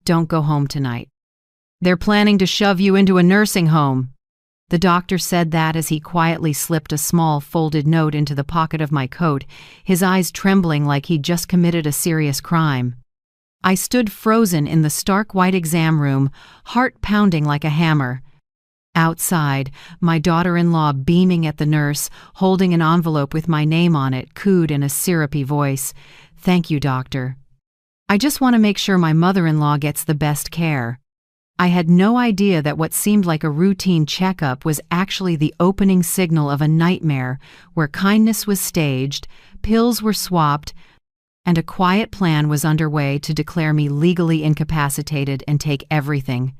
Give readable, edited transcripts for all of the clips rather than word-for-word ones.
Don't go home tonight. They're planning to shove you into a nursing home." The doctor said that as he quietly slipped a small folded note into the pocket of my coat, his eyes trembling like he'd just committed a serious crime. I stood frozen in the stark white exam room, heart pounding like a hammer. Outside, my daughter-in-law, beaming at the nurse, holding an envelope with my name on it, cooed in a syrupy voice, "Thank you, doctor. I just want to make sure my mother-in-law gets the best care." I had no idea that what seemed like a routine checkup was actually the opening signal of a nightmare where kindness was staged, pills were swapped, and a quiet plan was underway to declare me legally incapacitated and take everything.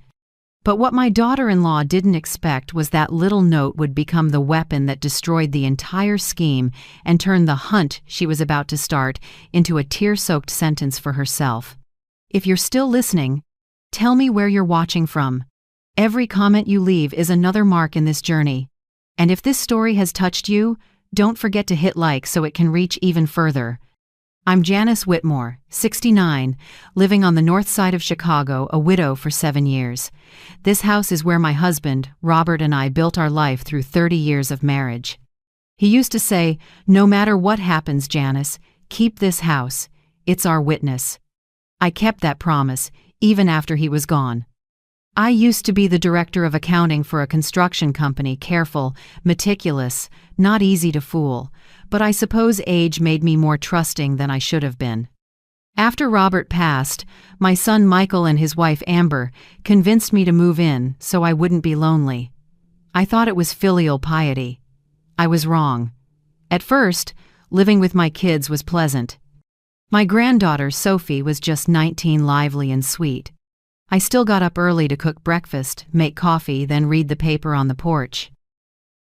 But what my daughter-in-law didn't expect was that little note would become the weapon that destroyed the entire scheme and turned the hunt she was about to start into a tear-soaked sentence for herself. If you're still listening, tell me where you're watching from. Every comment you leave is another mark in this journey. And if this story has touched you, don't forget to hit like so it can reach even further. I'm Janice Whitmore, 69, living on the north side of Chicago, a widow for 7 years. This house is where my husband, Robert, and I built our life through 30 years of marriage. He used to say, "No matter what happens, Janice, keep this house. It's our witness." I kept that promise, even after he was gone. I used to be the director of accounting for a construction company, careful, meticulous, not easy to fool, but I suppose age made me more trusting than I should have been. After Robert passed, my son Michael and his wife Amber convinced me to move in so I wouldn't be lonely. I thought it was filial piety. I was wrong. At first, living with my kids was pleasant. My granddaughter, Sophie, was just 19, lively and sweet. I still got up early to cook breakfast, make coffee, then read the paper on the porch.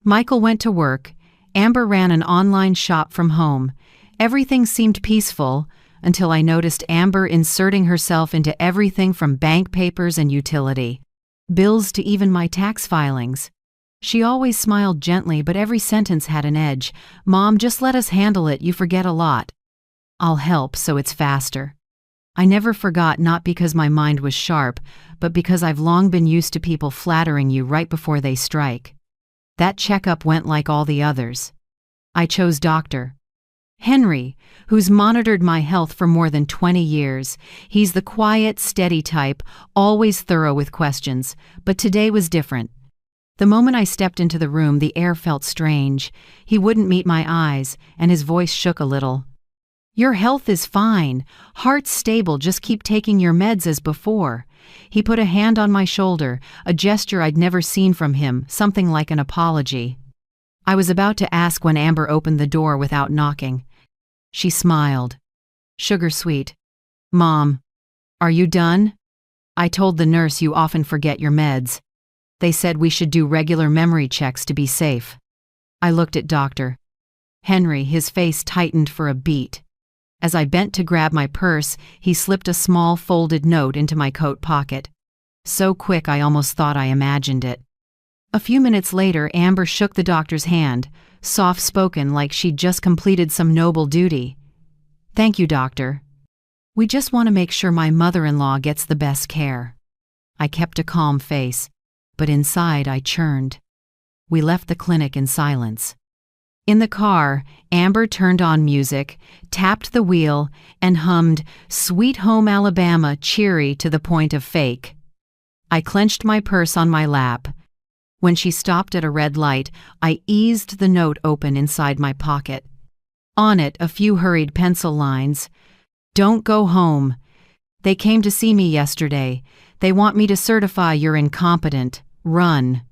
Michael went to work. Amber ran an online shop from home. Everything seemed peaceful until I noticed Amber inserting herself into everything from bank papers and utility bills to even my tax filings. She always smiled gently, but every sentence had an edge. "Mom, just let us handle it. You forget a lot." "I'll help so it's faster." I never forgot, not because my mind was sharp, but because I've long been used to people flattering you right before they strike. That checkup went like all the others. I chose Dr. Henry, who's monitored my health for more than 20 years. He's the quiet, steady type, always thorough with questions, but today was different. The moment I stepped into the room, the air felt strange. He wouldn't meet my eyes, and his voice shook a little. "Your health is fine. Heart's stable. Just keep taking your meds as before." He put a hand on my shoulder, a gesture I'd never seen from him, something like an apology. I was about to ask when Amber opened the door without knocking. She smiled. "Sugar sweet. Mom, are you done? I told the nurse you often forget your meds. They said we should do regular memory checks to be safe." I looked at Dr. Henry, his face tightened for a beat. As I bent to grab my purse, he slipped a small folded note into my coat pocket. So quick I almost thought I imagined it. A few minutes later, Amber shook the doctor's hand, soft-spoken like she'd just completed some noble duty. "Thank you, doctor. We just want to make sure my mother-in-law gets the best care." I kept a calm face, but inside I churned. We left the clinic in silence. In the car, Amber turned on music, tapped the wheel, and hummed "Sweet Home Alabama," cheery to the point of fake. I clenched my purse on my lap. When she stopped at a red light, I eased the note open inside my pocket. On it, a few hurried pencil lines. "Don't go home. They came to see me yesterday. They want me to certify you're incompetent. Run."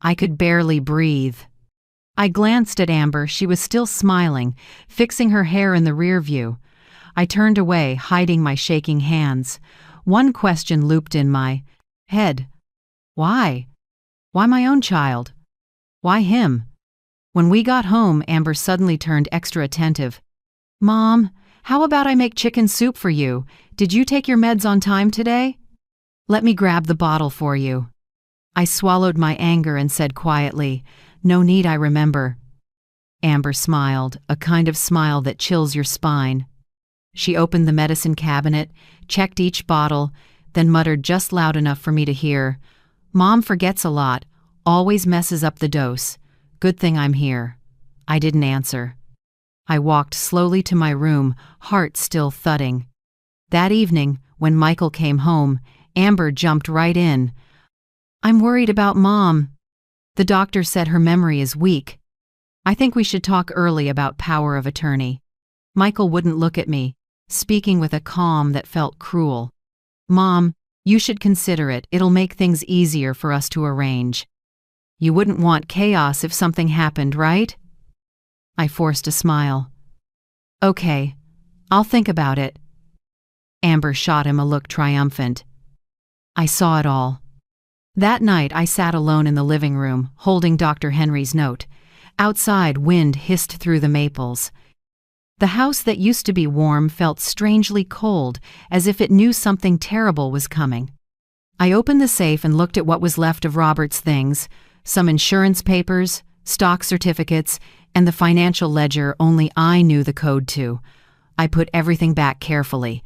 I could barely breathe. I glanced at Amber. She was still smiling, fixing her hair in the rear view. I turned away, hiding my shaking hands. One question looped in my head. Why? Why my own child? Why him? When we got home, Amber suddenly turned extra attentive. "Mom, how about I make chicken soup for you? Did you take your meds on time today? Let me grab the bottle for you." I swallowed my anger and said quietly, "No need, I remember." Amber smiled, a kind of smile that chills your spine. She opened the medicine cabinet, checked each bottle, then muttered just loud enough for me to hear, "Mom forgets a lot, always messes up the dose. Good thing I'm here." I didn't answer. I walked slowly to my room, heart still thudding. That evening, when Michael came home, Amber jumped right in. "I'm worried about Mom. The doctor said her memory is weak. I think we should talk early about power of attorney." Michael wouldn't look at me, speaking with a calm that felt cruel. "Mom, you should consider it. It'll make things easier for us to arrange. You wouldn't want chaos if something happened, right?" I forced a smile. "Okay, I'll think about it." Amber shot him a look triumphant. I saw it all. That night I sat alone in the living room, holding Dr. Henry's note. Outside, wind hissed through the maples. The house that used to be warm felt strangely cold, as if it knew something terrible was coming. I opened the safe and looked at what was left of Robert's things, some insurance papers, stock certificates, and the financial ledger only I knew the code to. I put everything back carefully.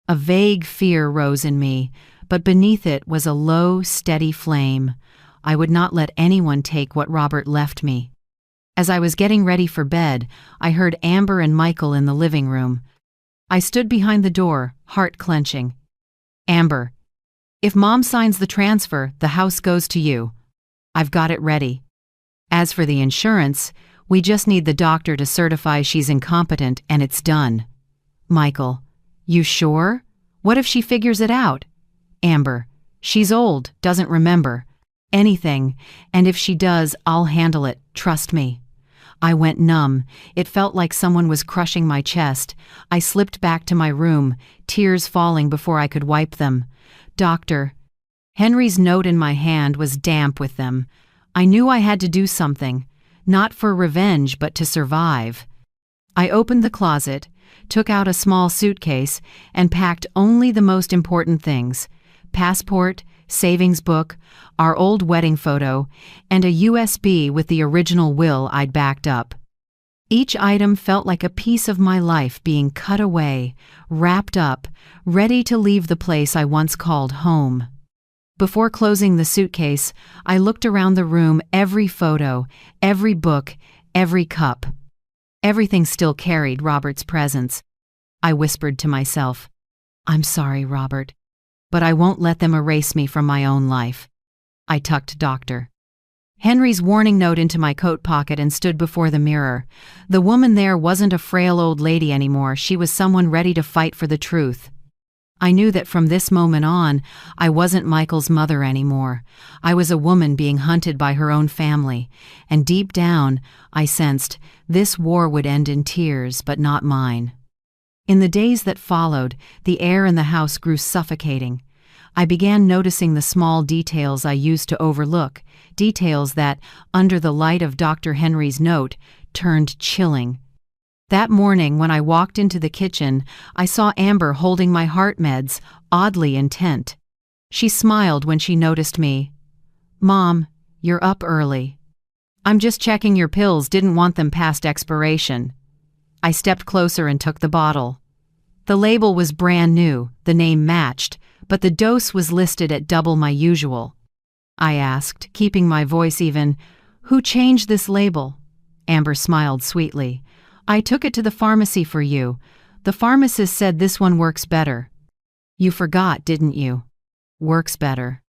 A vague fear rose in me, but beneath it was a low, steady flame. I would not let anyone take what Robert left me. As I was getting ready for bed, I heard Amber and Michael in the living room. I stood behind the door, heart clenching. "Amber, if Mom signs the transfer, the house goes to you. I've got it ready. As for the insurance, we just need the doctor to certify she's incompetent and it's done." Michael, "You sure? What if she figures it out?" Amber, "She's old, doesn't remember anything, and if she does, I'll handle it, trust me." I went numb. It felt like someone was crushing my chest. I slipped back to my room, tears falling before I could wipe them. "Doctor." Henry's note in my hand was damp with them. I knew I had to do something, not for revenge but to survive. I opened the closet, took out a small suitcase, and packed only the most important things: passport, savings book, our old wedding photo, and a USB with the original will I'd backed up. Each item felt like a piece of my life being cut away, wrapped up, ready to leave the place I once called home. Before closing the suitcase, I looked around the room, every photo, every book, every cup. Everything still carried Robert's presence. I whispered to myself, "I'm sorry, Robert, but I won't let them erase me from my own life." I tucked Dr. Henry's warning note into my coat pocket and stood before the mirror. The woman there wasn't a frail old lady anymore. She was someone ready to fight for the truth. I knew that from this moment on, I wasn't Michael's mother anymore. I was a woman being hunted by her own family, and deep down, I sensed this war would end in tears, but not mine. In the days that followed, the air in the house grew suffocating. I began noticing the small details I used to overlook, details that, under the light of Dr. Henry's note, turned chilling. That morning, when I walked into the kitchen, I saw Amber holding my heart meds, oddly intent. She smiled when she noticed me. "Mom, you're up early." "I'm just checking your pills, didn't want them past expiration." I stepped closer and took the bottle. The label was brand new, the name matched, but the dose was listed at double my usual. I asked, keeping my voice even, "Who changed this label?" Amber smiled sweetly. "I took it to the pharmacy for you. The pharmacist said this one works better." "You forgot, didn't you?" "Works better."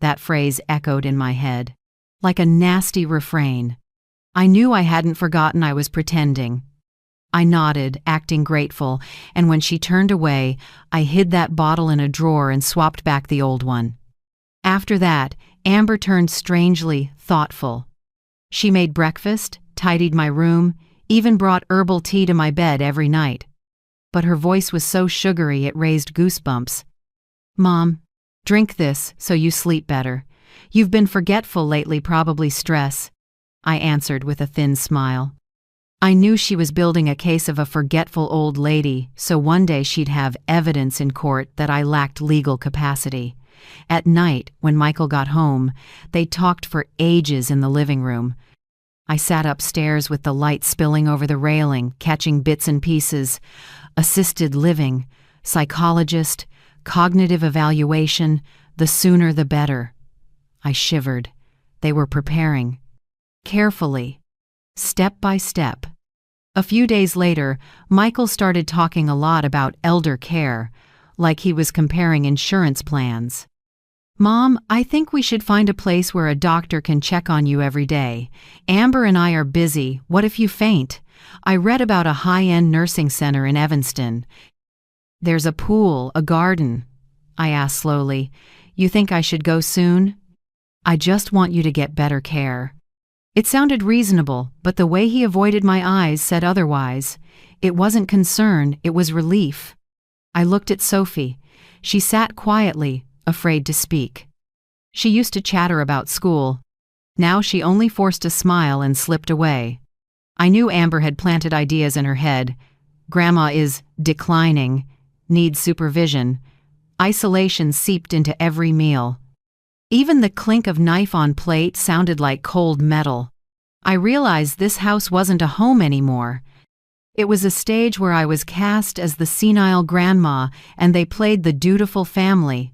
That phrase echoed in my head, like a nasty refrain. I knew I hadn't forgotten. I was pretending. I nodded, acting grateful, and when she turned away, I hid that bottle in a drawer and swapped back the old one. After that, Amber turned strangely thoughtful. She made breakfast, tidied my room, even brought herbal tea to my bed every night. But her voice was so sugary it raised goosebumps. "Mom, drink this so you sleep better. You've been forgetful lately, probably stress," I answered with a thin smile. I knew she was building a case of a forgetful old lady, so one day she'd have evidence in court that I lacked legal capacity. At night, when Michael got home, they talked for ages in the living room. I sat upstairs with the light spilling over the railing, catching bits and pieces. Assisted living, psychologist, Cognitive evaluation, the sooner the better. I shivered. They were preparing. Carefully. Step by step. A few days later, Michael started talking a lot about elder care, like he was comparing insurance plans. "Mom, I think we should find a place where a doctor can check on you every day. Amber and I are busy. What if you faint? I read about a high-end nursing center in Evanston. There's a pool, a garden." I asked slowly, "You think I should go soon?" "I just want you to get better care." It sounded reasonable, but the way he avoided my eyes said otherwise. It wasn't concern, it was relief. I looked at Sophie. She sat quietly, afraid to speak. She used to chatter about school. Now she only forced a smile and slipped away. I knew Amber had planted ideas in her head. Grandma is declining, needs supervision. Isolation seeped into every meal. Even the clink of knife on plate sounded like cold metal. I realized this house wasn't a home anymore. It was a stage where I was cast as the senile grandma and they played the dutiful family.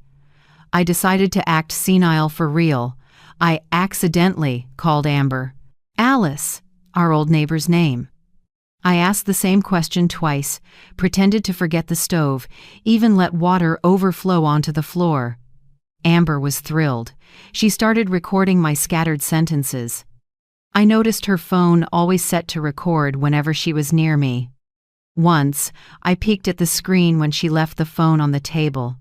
I decided to act senile for real. I accidentally called Amber Alice, our old neighbor's name. I asked the same question twice, pretended to forget the stove, even let water overflow onto the floor. Amber was thrilled. She started recording my scattered sentences. I noticed her phone always set to record whenever she was near me. Once, I peeked at the screen when she left the phone on the table.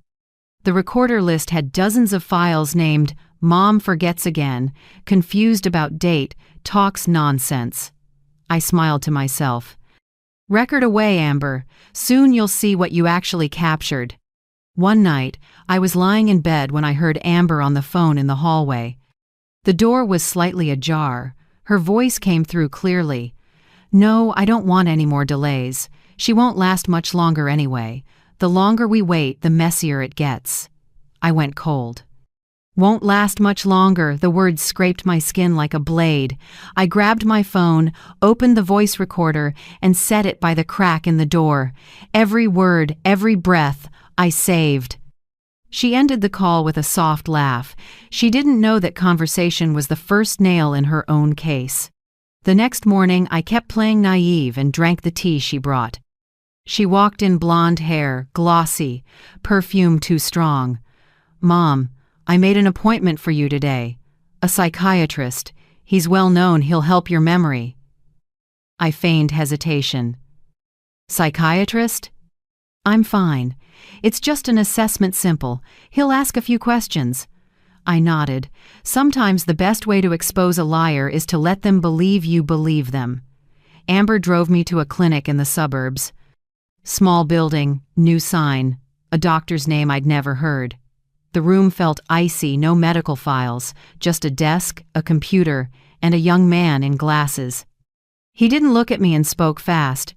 The recorder list had dozens of files named "Mom Forgets Again," "Confused About Date," "Talks Nonsense." I smiled to myself. "Record away, Amber. Soon you'll see what you actually captured." One night, I was lying in bed when I heard Amber on the phone in the hallway. The door was slightly ajar. Her voice came through clearly. "No, I don't want any more delays. She won't last much longer anyway. The longer we wait, the messier it gets." I went cold. "Won't last much longer," the words scraped my skin like a blade. I grabbed my phone, opened the voice recorder, and set it by the crack in the door. Every word, every breath, I saved. She ended the call with a soft laugh. She didn't know that conversation was the first nail in her own case. The next morning, I kept playing naive and drank the tea she brought. She walked in, blonde hair, glossy, perfume too strong. "Mom, I made an appointment for you today. A psychiatrist. He's well known, he'll help your memory." I feigned hesitation. "Psychiatrist?" "I'm fine. It's just an assessment, simple. He'll ask a few questions." I nodded. Sometimes the best way to expose a liar is to let them believe you believe them. Amber drove me to a clinic in the suburbs. Small building, new sign, a doctor's name I'd never heard. The room felt icy, no medical files, just a desk, a computer, and a young man in glasses. He didn't look at me and spoke fast.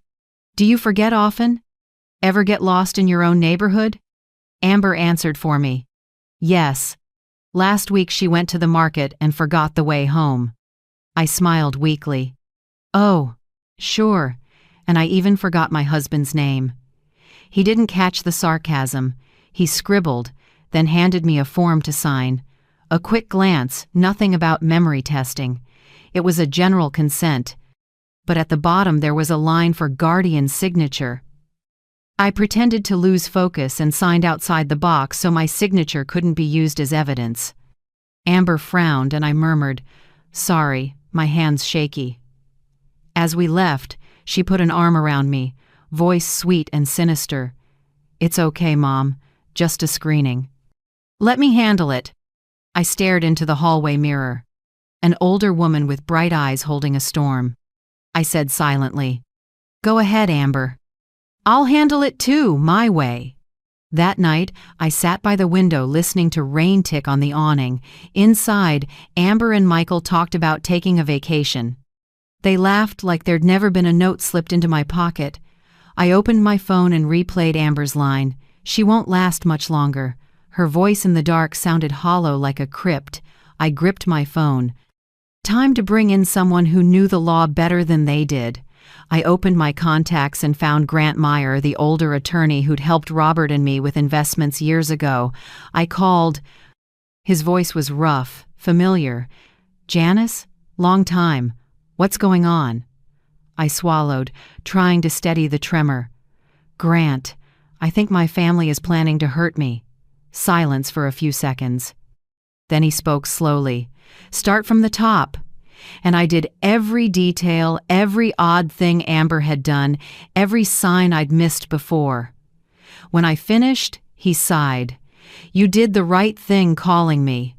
"Do you forget often? Ever get lost in your own neighborhood?" Amber answered for me. "Yes. Last week she went to the market and forgot the way home." I smiled weakly. "Oh, sure. And I even forgot my husband's name." He didn't catch the sarcasm. He scribbled, then handed me a form to sign. A quick glance, nothing about memory testing. It was a general consent. But at the bottom there was a line for guardian signature. I pretended to lose focus and signed outside the box so my signature couldn't be used as evidence. Amber frowned and I murmured, "Sorry, my hand's shaky." As we left, she put an arm around me, voice sweet and sinister. "It's okay, Mom. Just a screening." "Let me handle it." I stared into the hallway mirror. An older woman with bright eyes holding a storm. I said silently, "Go ahead, Amber. I'll handle it too, my way." That night, I sat by the window listening to rain tick on the awning. Inside, Amber and Michael talked about taking a vacation. They laughed like there'd never been a note slipped into my pocket. I opened my phone and replayed Amber's line. "She won't last much longer." Her voice in the dark sounded hollow like a crypt. I gripped my phone. Time to bring in someone who knew the law better than they did. I opened my contacts and found Grant Meyer, the older attorney who'd helped Robert and me with investments years ago. I called. His voice was rough, familiar. "Janice? Long time. What's going on?" I swallowed, trying to steady the tremor. "Grant, I think my family is planning to hurt me." Silence for a few seconds. Then he spoke slowly. "Start from the top." And I did every detail, every odd thing Amber had done, every sign I'd missed before. When I finished, he sighed. "You did the right thing calling me.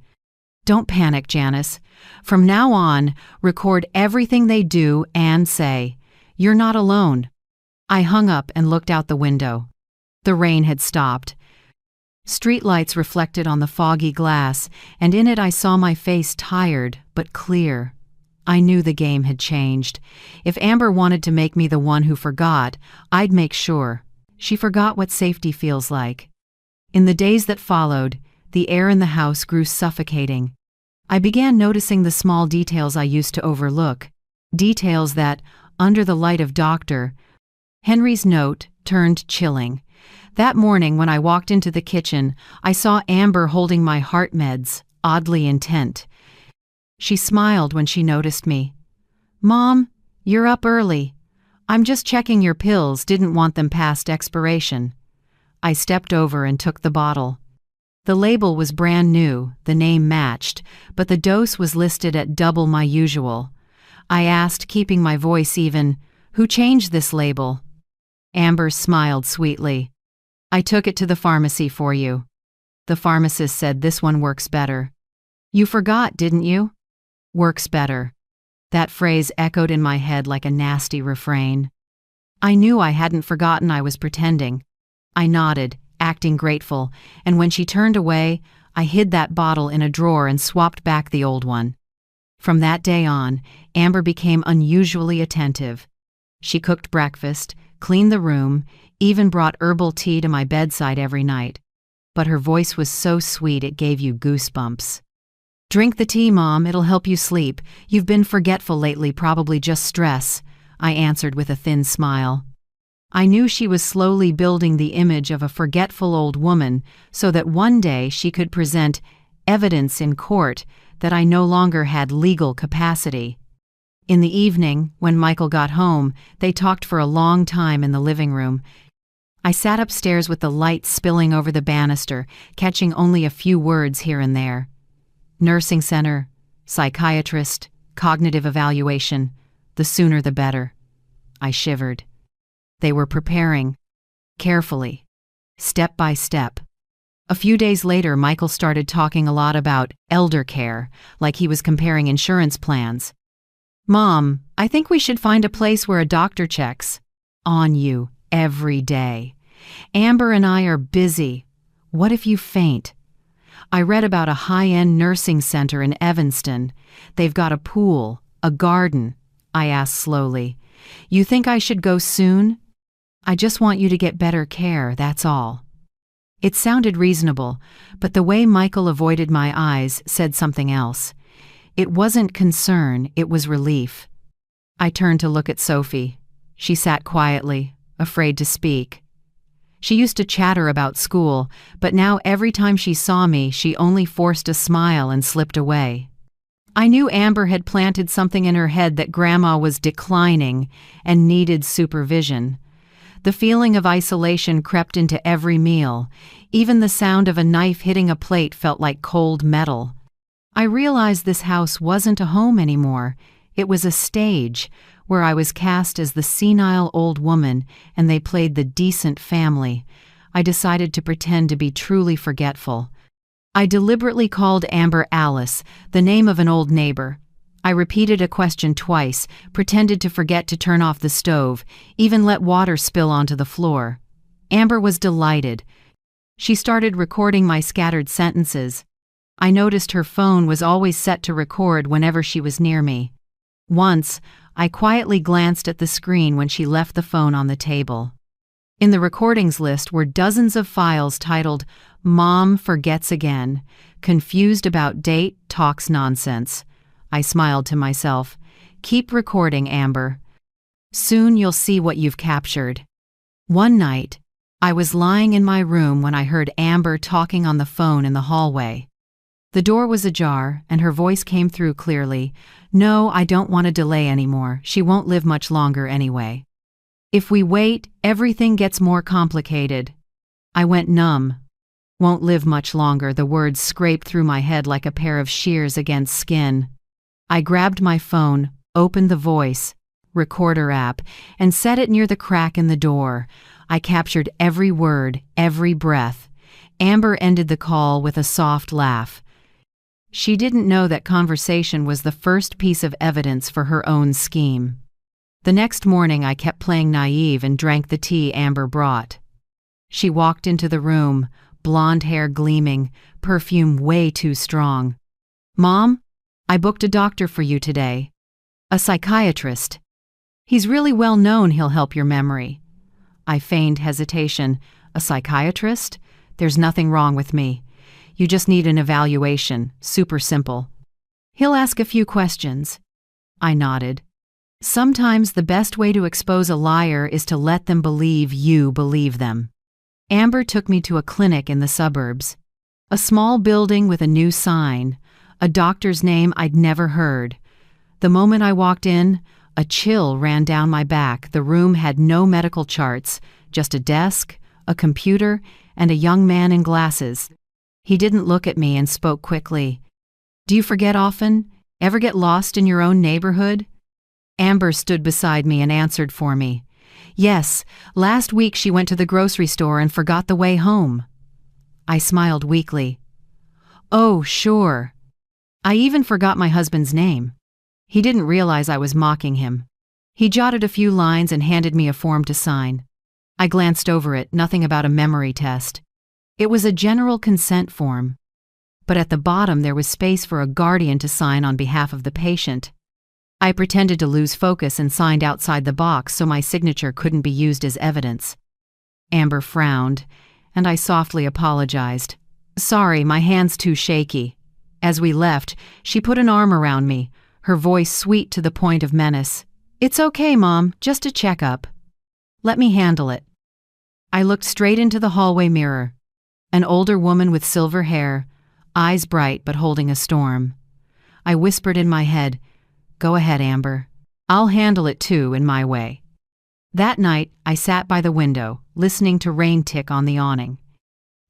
Don't panic, Janice. From now on, record everything they do and say. You're not alone." I hung up and looked out the window. The rain had stopped. Streetlights reflected on the foggy glass, and in it I saw my face tired but clear. I knew the game had changed. If Amber wanted to make me the one who forgot, I'd make sure. She forgot what safety feels like. In the days that followed, the air in the house grew suffocating. I began noticing the small details I used to overlook. Details that, under the light of Dr. Henry's note, turned chilling. That morning when I walked into the kitchen, I saw Amber holding my heart meds, oddly intent. She smiled when she noticed me. "Mom, you're up early. I'm just checking your pills, didn't want them past expiration." I stepped over and took the bottle. The label was brand new, the name matched, but the dose was listed at double my usual. I asked, keeping my voice even, "Who changed this label?" Amber smiled sweetly. "I took it to the pharmacy for you. The pharmacist said this one works better." "You forgot, didn't you?" "Works better." That phrase echoed in my head like a nasty refrain. I knew I hadn't forgotten. I was pretending. I nodded, acting grateful, and when she turned away, I hid that bottle in a drawer and swapped back the old one. From that day on, Amber became unusually attentive. She cooked breakfast, cleaned the room, even brought herbal tea to my bedside every night. But her voice was so sweet it gave you goosebumps. "Drink the tea, Mom, it'll help you sleep. You've been forgetful lately, probably just stress," I answered with a thin smile. I knew she was slowly building the image of a forgetful old woman so that one day she could present evidence in court that I no longer had legal capacity. In the evening, when Michael got home, they talked for a long time in the living room. I sat upstairs with the light spilling over the banister, catching only a few words here and there. Nursing center, psychiatrist, cognitive evaluation, the sooner the better. I shivered. They were preparing, carefully, step by step. A few days later, Michael started talking a lot about elder care, like he was comparing insurance plans. "Mom, I think we should find a place where a doctor checks on you every day. Amber and I are busy. What if you faint?" I read about a high-end nursing center in Evanston. They've got a pool, a garden. I asked slowly. "You think I should go soon?" "I just want you to get better care, that's all." It sounded reasonable, but the way Michael avoided my eyes said something else. It wasn't concern, it was relief. I turned to look at Sophie. She sat quietly, afraid to speak. She used to chatter about school, but now every time she saw me, she only forced a smile and slipped away. I knew Amber had planted something in her head that Grandma was declining and needed supervision. The feeling of isolation crept into every meal. Even the sound of a knife hitting a plate felt like cold metal. I realized this house wasn't a home anymore. It was a stage where I was cast as the senile old woman and they played the decent family. I decided to pretend to be truly forgetful. I deliberately called Amber Alice, the name of an old neighbor. I repeated a question twice, pretended to forget to turn off the stove, even let water spill onto the floor. Amber was delighted. She started recording my scattered sentences. I noticed her phone was always set to record whenever she was near me. Once, I quietly glanced at the screen when she left the phone on the table. In the recordings list were dozens of files titled "Mom Forgets Again," "Confused About Date, Talks Nonsense." I smiled to myself. "Keep recording, Amber." Soon you'll see what you've captured. One night, I was lying in my room when I heard Amber talking on the phone in the hallway. The door was ajar, and her voice came through clearly. "No, I don't want to delay anymore. She won't live much longer anyway. If we wait, everything gets more complicated." I went numb. "Won't live much longer," the words scraped through my head like a pair of shears against skin. I grabbed my phone, opened the voice recorder app, and set it near the crack in the door. I captured every word, every breath. Amber ended the call with a soft laugh. She didn't know that conversation was the first piece of evidence for her own scheme. The next morning I kept playing naive and drank the tea Amber brought. She walked into the room, blonde hair gleaming, perfume way too strong. "Mom, I booked a doctor for you today. A psychiatrist. He's really well known, he'll help your memory." I feigned hesitation. "A psychiatrist? There's nothing wrong with me. You just need an evaluation, super simple. He'll ask a few questions." I nodded. Sometimes the best way to expose a liar is to let them believe you believe them. Amber took me to a clinic in the suburbs. A small building with a new sign, a doctor's name I'd never heard. The moment I walked in, a chill ran down my back. The room had no medical charts, just a desk, a computer, and a young man in glasses. He didn't look at me and spoke quickly. "Do you forget often? Ever get lost in your own neighborhood?" Amber stood beside me and answered for me. "Yes, last week she went to the grocery store and forgot the way home." I smiled weakly. "Oh, sure. I even forgot my husband's name." He didn't realize I was mocking him. He jotted a few lines and handed me a form to sign. I glanced over it, nothing about a memory test. It was a general consent form. But at the bottom there was space for a guardian to sign on behalf of the patient. I pretended to lose focus and signed outside the box so my signature couldn't be used as evidence. Amber frowned, and I softly apologized. "Sorry, my hand's too shaky." As we left, she put an arm around me, her voice sweet to the point of menace. "It's okay, Mom, just a checkup. Let me handle it." I looked straight into the hallway mirror. An older woman with silver hair, eyes bright but holding a storm. I whispered in my head, "Go ahead, Amber. I'll handle it too in my way." That night, I sat by the window, listening to rain tick on the awning.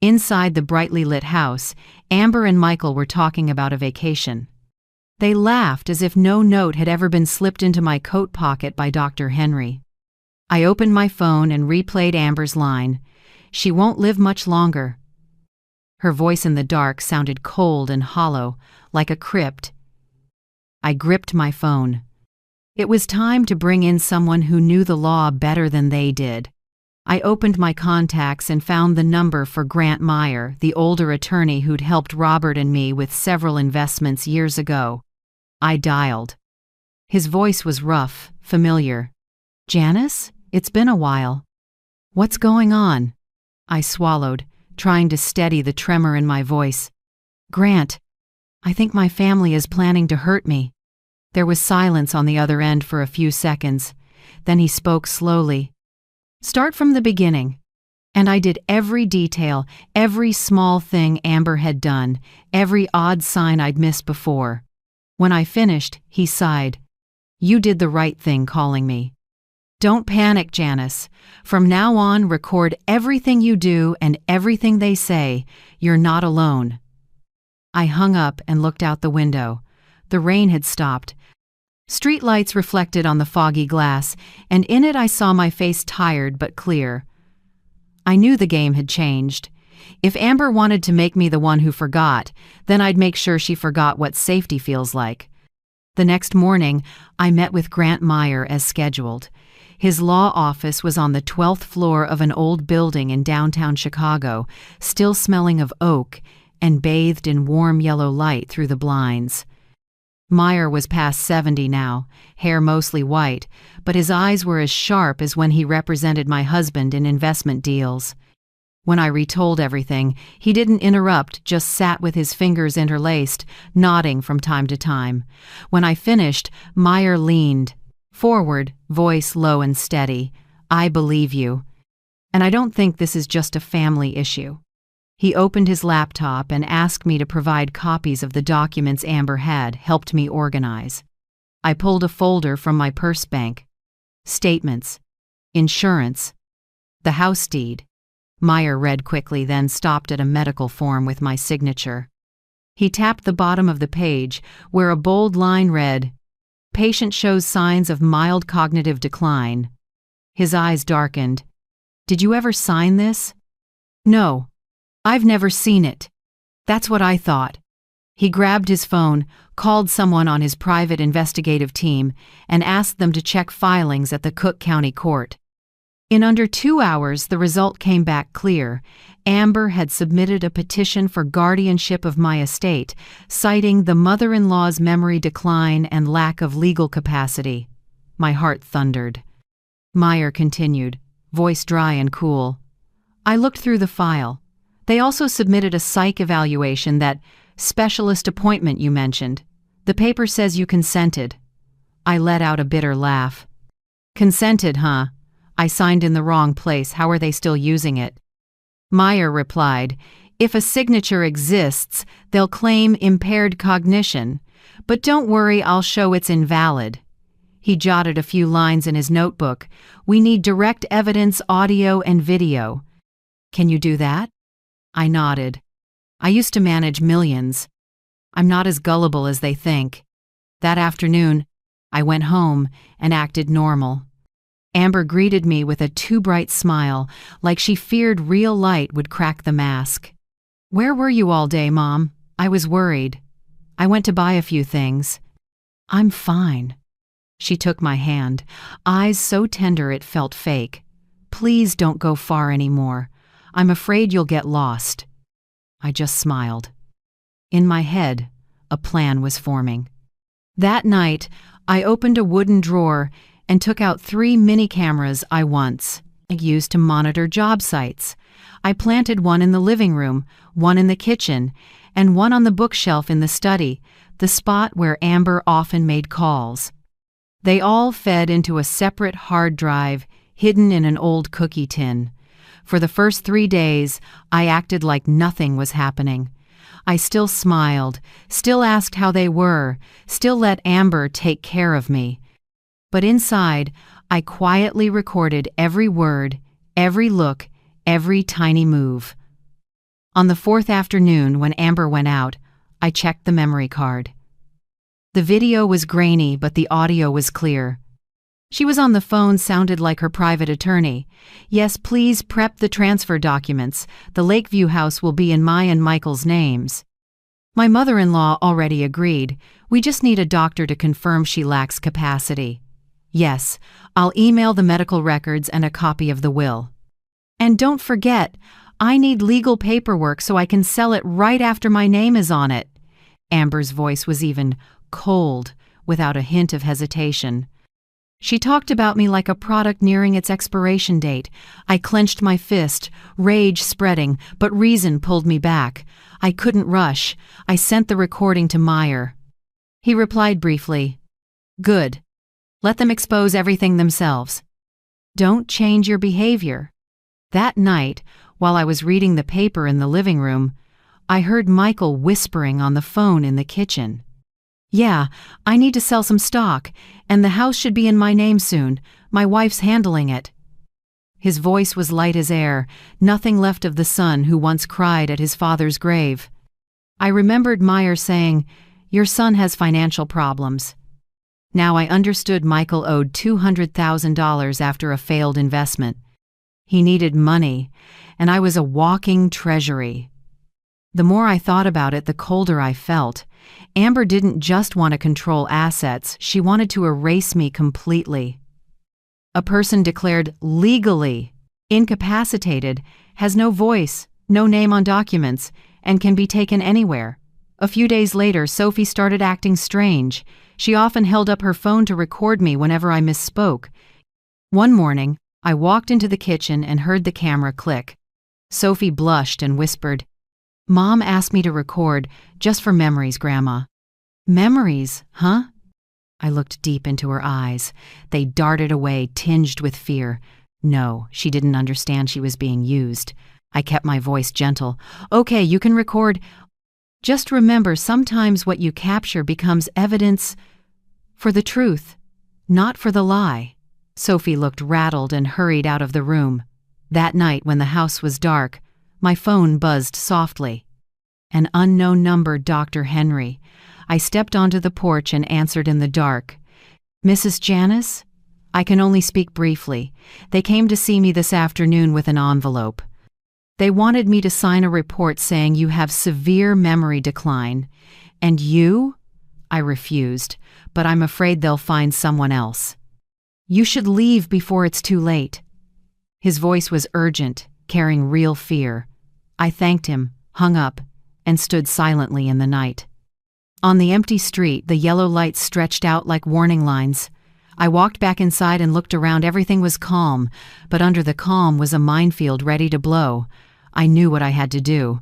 Inside the brightly lit house, Amber and Michael were talking about a vacation. They laughed as if no note had ever been slipped into my coat pocket by Dr. Henry. I opened my phone and replayed Amber's line, "She won't live much longer." Her voice in the dark sounded cold and hollow, like a crypt. I gripped my phone. It was time to bring in someone who knew the law better than they did. I opened my contacts and found the number for Grant Meyer, the older attorney who'd helped Robert and me with several investments years ago. I dialed. His voice was rough, familiar. "Janice, it's been a while. What's going on?" I swallowed, trying to steady the tremor in my voice. "Grant, I think my family is planning to hurt me." There was silence on the other end for a few seconds. Then he spoke slowly. "Start from the beginning." And I did every detail, every small thing Amber had done, every odd sign I'd missed before. When I finished, he sighed. "You did the right thing calling me. Don't panic, Janice. From now on, record everything you do and everything they say. You're not alone." I hung up and looked out the window. The rain had stopped. Street lights reflected on the foggy glass, and in it I saw my face tired but clear. I knew the game had changed. If Amber wanted to make me the one who forgot, then I'd make sure she forgot what safety feels like. The next morning, I met with Grant Meyer as scheduled. His law office was on the 12th floor of an old building in downtown Chicago, still smelling of oak and bathed in warm yellow light through the blinds. Meyer was past 70 now, hair mostly white, but his eyes were as sharp as when he represented my husband in investment deals. When I retold everything, he didn't interrupt, just sat with his fingers interlaced, nodding from time to time. When I finished, Meyer leaned. Forward, voice low and steady. I believe you. And I don't think this is just a family issue. He opened his laptop and asked me to provide copies of the documents Amber had helped me organize. I pulled a folder from my purse bank. Statements. Insurance. The house deed. Meyer read quickly, then stopped at a medical form with my signature. He tapped the bottom of the page, where a bold line read, "Patient shows signs of mild cognitive decline." His eyes darkened. "Did you ever sign this?" "No. I've never seen it." "That's what I thought." He grabbed his phone, called someone on his private investigative team, and asked them to check filings at the Cook County Court. In under 2 hours, the result came back clear. Amber had submitted a petition for guardianship of my estate, citing the mother-in-law's memory decline and lack of legal capacity. My heart thundered. Meyer continued, voice dry and cool. "I looked through the file. They also submitted a psych evaluation, that specialist appointment you mentioned. The paper says you consented." I let out a bitter laugh. "Consented, huh? I signed in the wrong place. How are they still using it?" Meyer replied, "If a signature exists, they'll claim impaired cognition. But don't worry, I'll show it's invalid." He jotted a few lines in his notebook. "We need direct evidence, audio and video." "Can you do that?" I nodded. "I used to manage millions. I'm not as gullible as they think." That afternoon, I went home and acted normal. Amber greeted me with a too bright smile, like she feared real light would crack the mask. "Where were you all day, Mom? I was worried." "I went to buy a few things." "I'm fine." She took my hand, eyes so tender it felt fake. "Please don't go far anymore. I'm afraid you'll get lost." I just smiled. In my head, a plan was forming. That night, I opened a wooden drawer and took out 3 mini cameras I once used to monitor job sites. I planted one in the living room, one in the kitchen, and one on the bookshelf in the study, the spot where Amber often made calls. They all fed into a separate hard drive hidden in an old cookie tin. For the first 3 days, I acted like nothing was happening. I still smiled, still asked how they were, still let Amber take care of me. But inside, I quietly recorded every word, every look, every tiny move. On the 4th afternoon, when Amber went out, I checked the memory card. The video was grainy, but the audio was clear. She was on the phone, sounded like her private attorney. "Yes, please prep the transfer documents. The Lakeview house will be in my and Michael's names." My mother-in-law already agreed. "We just need a doctor to confirm she lacks capacity." "Yes, I'll email the medical records and a copy of the will." "And don't forget, I need legal paperwork so I can sell it right after my name is on it." Amber's voice was even cold, without a hint of hesitation. She talked about me like a product nearing its expiration date. I clenched my fist, rage spreading, but reason pulled me back. I couldn't rush. I sent the recording to Meyer. He replied briefly, "Good. Let them expose everything themselves. Don't change your behavior." That night, while I was reading the paper in the living room, I heard Michael whispering on the phone in the kitchen. "Yeah, I need to sell some stock, and the house should be in my name soon. My wife's handling it." His voice was light as air, nothing left of the son who once cried at his father's grave. I remembered Meyer saying, "Your son has financial problems." Now I understood Michael owed $200,000 after a failed investment. He needed money, and I was a walking treasury. The more I thought about it, the colder I felt. Amber didn't just want to control assets, she wanted to erase me completely. A person declared legally incapacitated has no voice, no name on documents, and can be taken anywhere. A few days later, Sophie started acting strange. She often held up her phone to record me whenever I misspoke. One morning, I walked into the kitchen and heard the camera click. Sophie blushed and whispered, "Mom asked me to record, just for memories, Grandma." "Memories, huh?" I looked deep into her eyes. They darted away, tinged with fear. No, she didn't understand she was being used. I kept my voice gentle. Okay, you can record. Just remember, sometimes what you capture becomes evidence for the truth, not for the lie. Sophie looked rattled and hurried out of the room. That night, when the house was dark, my phone buzzed softly. An unknown number, Dr. Henry. I stepped onto the porch and answered in the dark. Mrs. Janice? I can only speak briefly. They came to see me this afternoon with an envelope. They wanted me to sign a report saying you have severe memory decline. And you? I refused, but I'm afraid they'll find someone else. You should leave before it's too late. His voice was urgent, carrying real fear. I thanked him, hung up, and stood silently in the night. On the empty street, the yellow lights stretched out like warning lines. I walked back inside and looked around. Everything was calm, but under the calm was a minefield ready to blow. I knew what I had to do.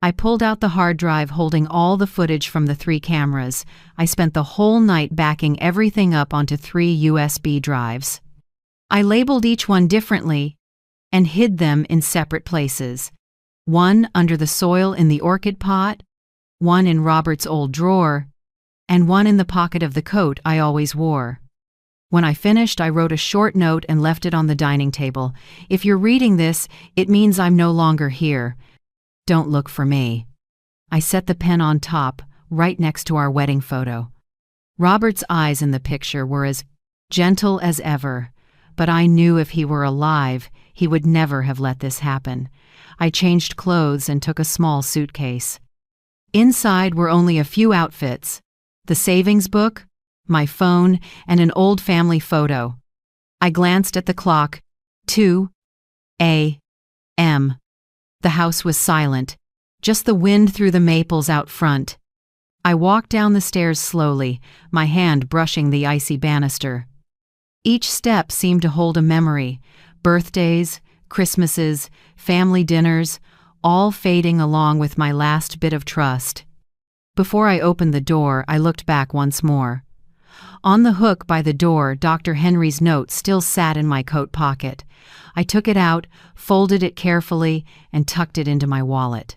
I pulled out the hard drive holding all the footage from the 3 cameras. I spent the whole night backing everything up onto 3 USB drives. I labeled each one differently and hid them in separate places. One under the soil in the orchid pot, one in Robert's old drawer, and one in the pocket of the coat I always wore. When I finished, I wrote a short note and left it on the dining table. If you're reading this, it means I'm no longer here. Don't look for me. I set the pen on top, right next to our wedding photo. Robert's eyes in the picture were as gentle as ever, but I knew if he were alive, he would never have let this happen. I changed clothes and took a small suitcase. Inside were only a few outfits: the savings book, my phone, and an old family photo. I glanced at the clock. 2 a.m. The house was silent, just the wind through the maples out front. I walked down the stairs slowly, my hand brushing the icy banister. Each step seemed to hold a memory: birthdays, Christmases, family dinners, all fading along with my last bit of trust. Before I opened the door, I looked back once more. On the hook by the door, Dr. Henry's note still sat in my coat pocket. I took it out, folded it carefully, and tucked it into my wallet.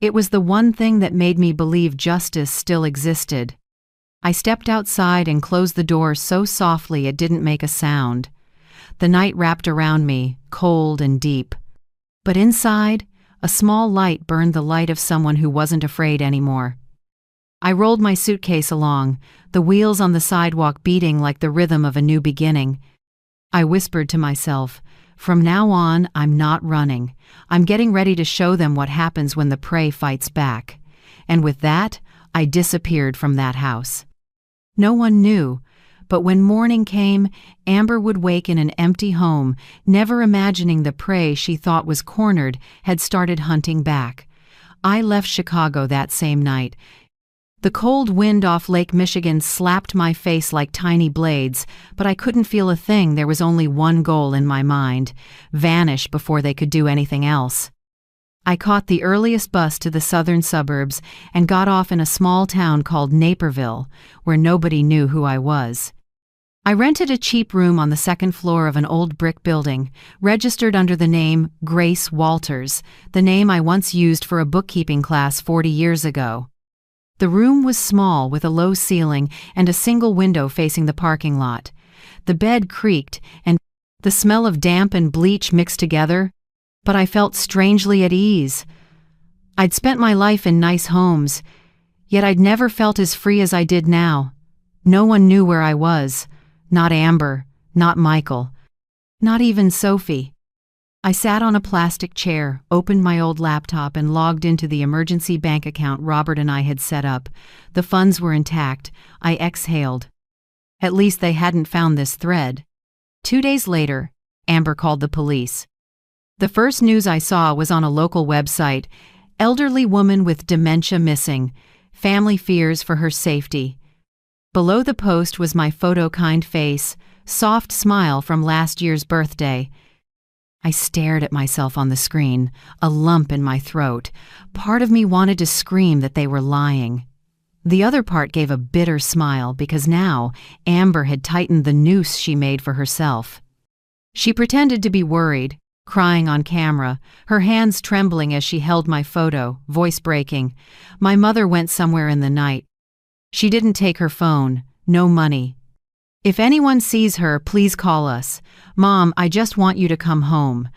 It was the one thing that made me believe justice still existed. I stepped outside and closed the door so softly it didn't make a sound. The night wrapped around me, cold and deep. But inside, a small light burned, the light of someone who wasn't afraid anymore. I rolled my suitcase along, the wheels on the sidewalk beating like the rhythm of a new beginning. I whispered to myself, from now on, I'm not running. I'm getting ready to show them what happens when the prey fights back. And with that, I disappeared from that house. No one knew, but when morning came, Amber would wake in an empty home, never imagining the prey she thought was cornered had started hunting back. I left Chicago that same night. The cold wind off Lake Michigan slapped my face like tiny blades, but I couldn't feel a thing. There was only one goal in my mind: vanish before they could do anything else. I caught the earliest bus to the southern suburbs and got off in a small town called Naperville, where nobody knew who I was. I rented a cheap room on the second floor of an old brick building, registered under the name Grace Walters, the name I once used for a bookkeeping class 40 years ago. The room was small, with a low ceiling and a single window facing the parking lot. The bed creaked, and the smell of damp and bleach mixed together, but I felt strangely at ease. I'd spent my life in nice homes, yet I'd never felt as free as I did now. No one knew where I was. Not Amber, not Michael, not even Sophie. I sat on a plastic chair, opened my old laptop, and logged into the emergency bank account Robert and I had set up. The funds were intact. I exhaled. At least they hadn't found this thread. 2 days later, Amber called the police. The first news I saw was on a local website: elderly woman with dementia missing, family fears for her safety. Below the post was my photo-kind face, soft smile from last year's birthday. I stared at myself on the screen, a lump in my throat. Part of me wanted to scream that they were lying. The other part gave a bitter smile because now Amber had tightened the noose she made for herself. She pretended to be worried, crying on camera, her hands trembling as she held my photo, voice breaking. My mother went somewhere in the night. She didn't take her phone, no money. If anyone sees her, please call us. Mom, I just want you to come home.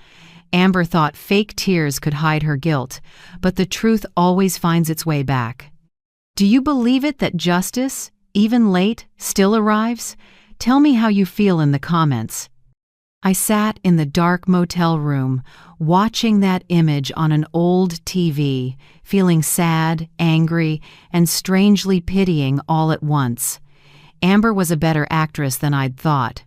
Amber thought fake tears could hide her guilt, but the truth always finds its way back. Do you believe it that justice, even late, still arrives? Tell me how you feel in the comments. I sat in the dark motel room, watching that image on an old TV, feeling sad, angry, and strangely pitying all at once. Amber was a better actress than I'd thought.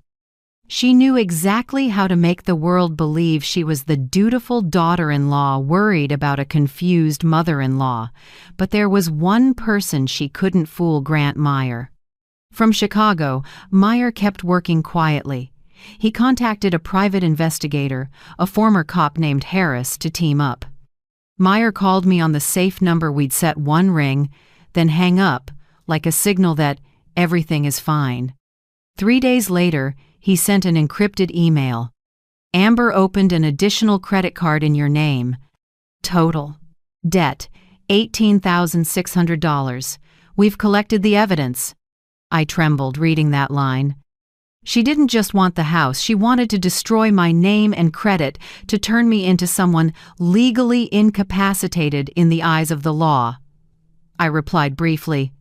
She knew exactly how to make the world believe she was the dutiful daughter-in-law worried about a confused mother-in-law, but there was one person she couldn't fool: Grant Meyer. From Chicago, Meyer kept working quietly. He contacted a private investigator, a former cop named Harris, to team up. Meyer called me on the safe number we'd set, one ring, then hang up, like a signal that everything is fine. 3 days later, he sent an encrypted email. Amber opened an additional credit card in your name. Total debt, $18,600. We've collected the evidence. I trembled reading that line. She didn't just want the house, she wanted to destroy my name and credit, to turn me into someone legally incapacitated in the eyes of the law. I replied briefly,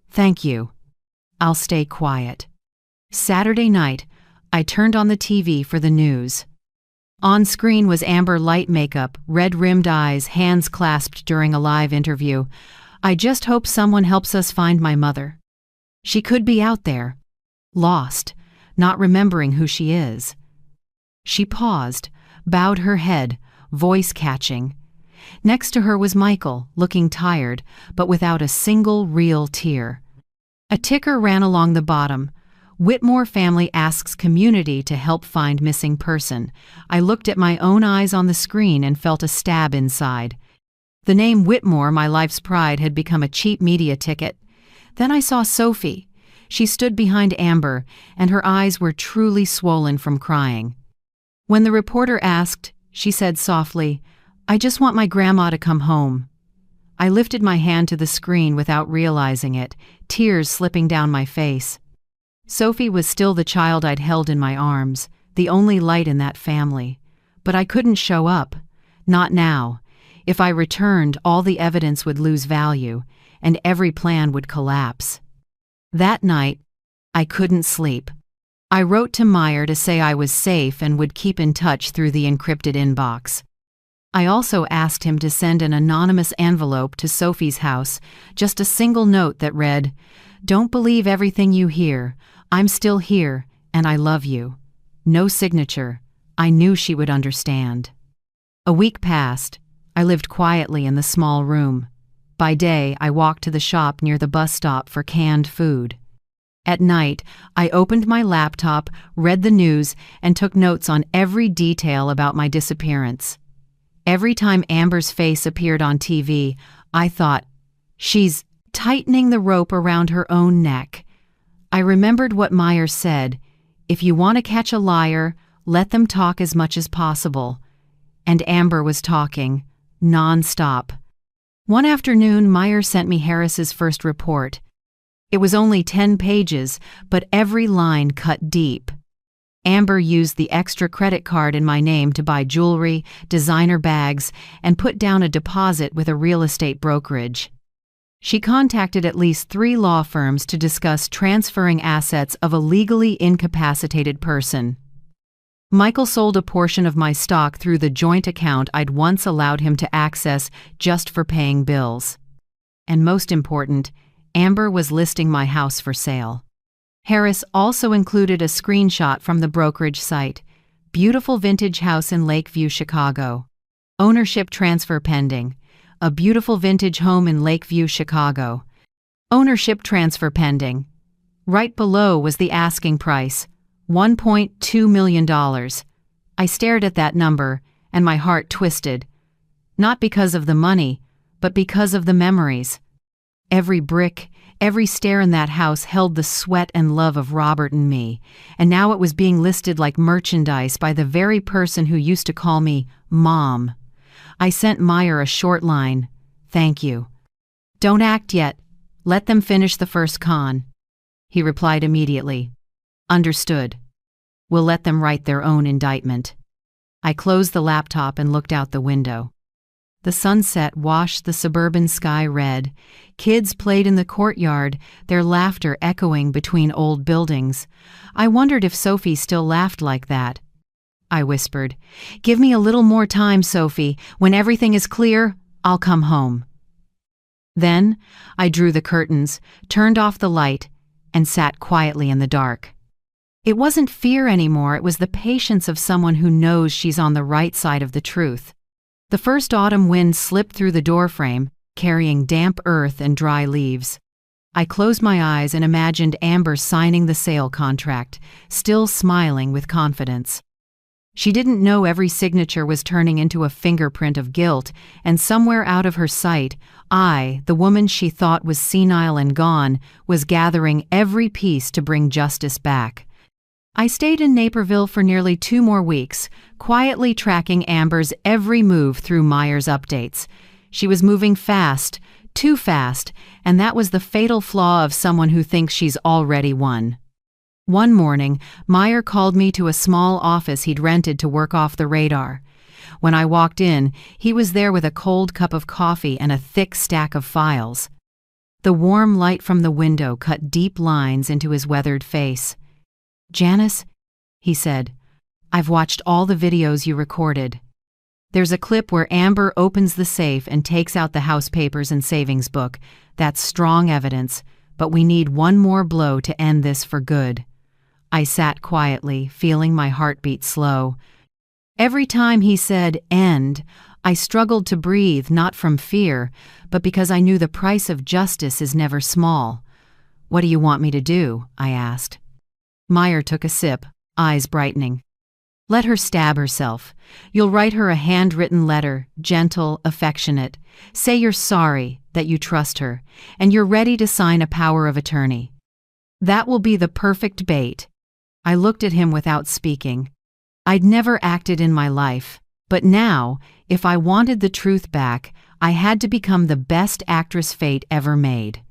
"Thank you. I'll stay quiet." Saturday night, I turned on the TV for the news. On screen was Amber, light makeup, red-rimmed eyes, hands clasped during a live interview. "I just hope someone helps us find my mother. She could be out there, lost, not remembering who she is." She paused, bowed her head, voice catching. Next to her was Michael, looking tired, but without a single real tear. A ticker ran along the bottom. "Whitmore family asks community to help find missing person." I looked at my own eyes on the screen and felt a stab inside. The name Whitmore, my life's pride, had become a cheap media ticket. Then I saw Sophie. She stood behind Amber, and her eyes were truly swollen from crying. When the reporter asked, she said softly, "I just want my grandma to come home." I lifted my hand to the screen without realizing it, tears slipping down my face. Sophie was still the child I'd held in my arms, the only light in that family. But I couldn't show up. Not now. If I returned, all the evidence would lose value, and every plan would collapse. That night, I couldn't sleep. I wrote to Meyer to say I was safe and would keep in touch through the encrypted inbox. I also asked him to send an anonymous envelope to Sophie's house, just a single note that read, "Don't believe everything you hear. I'm still here, and I love you." No signature. I knew she would understand. A week passed. I lived quietly in the small room. By day, I walked to the shop near the bus stop for canned food. At night, I opened my laptop, read the news, and took notes on every detail about my disappearance. Every time Amber's face appeared on TV, I thought, she's tightening the rope around her own neck. I remembered what Meyer said, "If you want to catch a liar, let them talk as much as possible." And Amber was talking, non-stop. One afternoon, Meyer sent me Harris's first report. It was only 10 pages, but every line cut deep. Amber used the extra credit card in my name to buy jewelry, designer bags, and put down a deposit with a real estate brokerage. She contacted at least 3 law firms to discuss transferring assets of a legally incapacitated person. Michael sold a portion of my stock through the joint account I'd once allowed him to access just for paying bills. And most important, Amber was listing my house for sale. Harris also included a screenshot from the brokerage site. "Beautiful vintage house in Lakeview, Chicago. Ownership transfer pending. A beautiful vintage home in Lakeview, Chicago. Ownership transfer pending." Right below was the asking price, $1.2 million. I stared at that number, and my heart twisted. Not because of the money, but because of the memories. Every brick, every stair in that house held the sweat and love of Robert and me, and now it was being listed like merchandise by the very person who used to call me Mom. I sent Meyer a short line, "Thank you. Don't act yet. Let them finish the first con." He replied immediately, "Understood. We'll let them write their own indictment." I closed the laptop and looked out the window. The sunset washed the suburban sky red. Kids played in the courtyard, their laughter echoing between old buildings. I wondered if Sophie still laughed like that. I whispered, "Give me a little more time, Sophie. When everything is clear, I'll come home." Then I drew the curtains, turned off the light, and sat quietly in the dark. It wasn't fear anymore, it was the patience of someone who knows she's on the right side of the truth. The first autumn wind slipped through the doorframe, carrying damp earth and dry leaves. I closed my eyes and imagined Amber signing the sale contract, still smiling with confidence. She didn't know every signature was turning into a fingerprint of guilt, and somewhere out of her sight, I, the woman she thought was senile and gone, was gathering every piece to bring justice back. I stayed in Naperville for nearly 2 more weeks, quietly tracking Amber's every move through Meyer's updates. She was moving fast, too fast, and that was the fatal flaw of someone who thinks she's already won. One morning, Meyer called me to a small office he'd rented to work off the radar. When I walked in, he was there with a cold cup of coffee and a thick stack of files. The warm light from the window cut deep lines into his weathered face. "Janice," he said, "I've watched all the videos you recorded. There's a clip where Amber opens the safe and takes out the house papers and savings book. That's strong evidence, but we need one more blow to end this for good." I sat quietly, feeling my heartbeat slow. Every time he said "end," I struggled to breathe, not from fear, but because I knew the price of justice is never small. "What do you want me to do?" I asked. Meyer took a sip, eyes brightening. "Let her stab herself. You'll write her a handwritten letter, gentle, affectionate. Say you're sorry, that you trust her, and you're ready to sign a power of attorney. That will be the perfect bait." I looked at him without speaking. I'd never acted in my life, but now, if I wanted the truth back, I had to become the best actress fate ever made.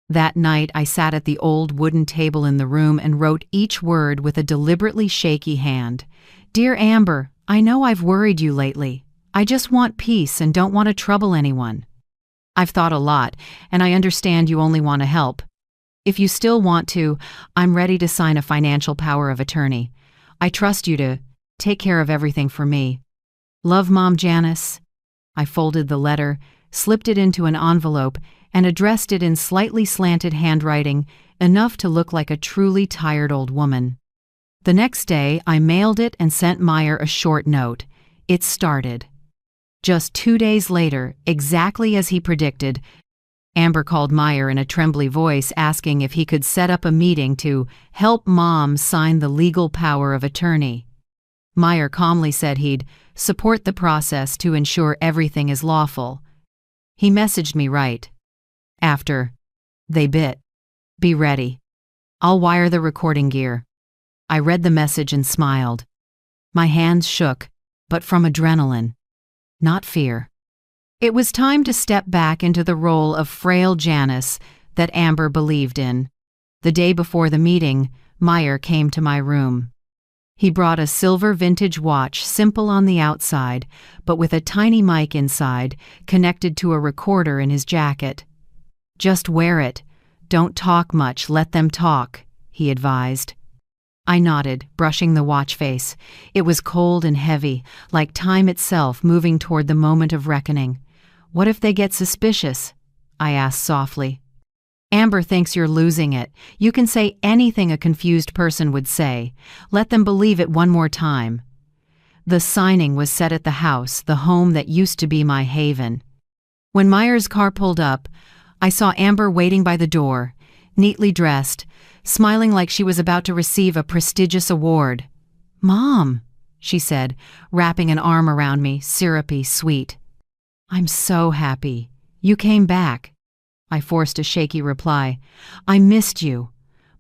That night, I sat at the old wooden table in the room and wrote each word with a deliberately shaky hand. "Dear Amber, I know I've worried you lately. I just want peace and don't want to trouble anyone. I've thought a lot, and I understand you only want to help. If you still want to, I'm ready to sign a financial power of attorney. I trust you to take care of everything for me. Love, Mom, Janice." I folded the letter, slipped it into an envelope, and addressed it in slightly slanted handwriting, enough to look like a truly tired old woman. The next day, I mailed it and sent Meyer a short note. It started. Just 2 days later, exactly as he predicted, Amber called Meyer in a trembly voice asking if he could set up a meeting to help Mom sign the legal power of attorney. Meyer calmly said he'd support the process to ensure everything is lawful. He messaged me right after they bit. "Be ready. I'll wire the recording gear." I read the message and smiled. My hands shook, but from adrenaline, not fear. It was time to step back into the role of frail Janice that Amber believed in. The day before the meeting, Meyer came to my room. He brought a silver vintage watch, simple on the outside, but with a tiny mic inside, connected to a recorder in his jacket. "Just wear it. Don't talk much, let them talk," he advised. I nodded, brushing the watch face. It was cold and heavy, like time itself moving toward the moment of reckoning. "What if they get suspicious?" I asked softly. "Amber thinks you're losing it. You can say anything a confused person would say. Let them believe it one more time." The signing was set at the house, the home that used to be my haven. When Meyer's car pulled up, I saw Amber waiting by the door, neatly dressed, smiling like she was about to receive a prestigious award. "Mom," she said, wrapping an arm around me, syrupy, sweet. "I'm so happy. You came back." I forced a shaky reply. I missed you,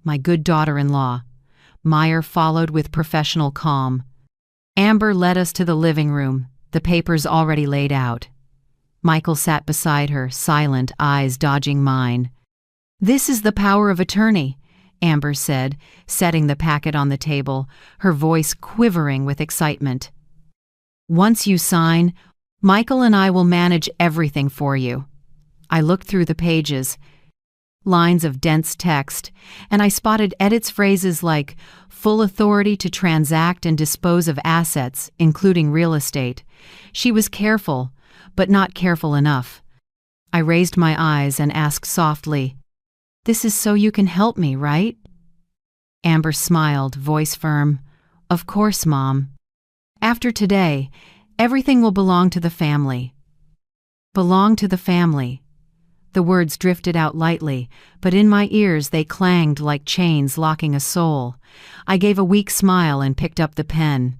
my good daughter-in-law. Meyer followed with professional calm. Amber led us to the living room, the papers already laid out. Michael sat beside her, silent, eyes dodging mine. This is the power of attorney, Amber said, setting the packet on the table, her voice quivering with excitement. Once you sign, Michael and I will manage everything for you. I looked through the pages, lines of dense text, and I spotted Edith's phrases like full authority to transact and dispose of assets, including real estate. She was careful, but not careful enough. I raised my eyes and asked softly, "This is so you can help me, right?" Amber smiled, voice firm. "Of course, Mom. After today, everything will belong to the family." Belong to the family. The words drifted out lightly, but in my ears they clanged like chains locking a soul. I gave a weak smile and picked up the pen.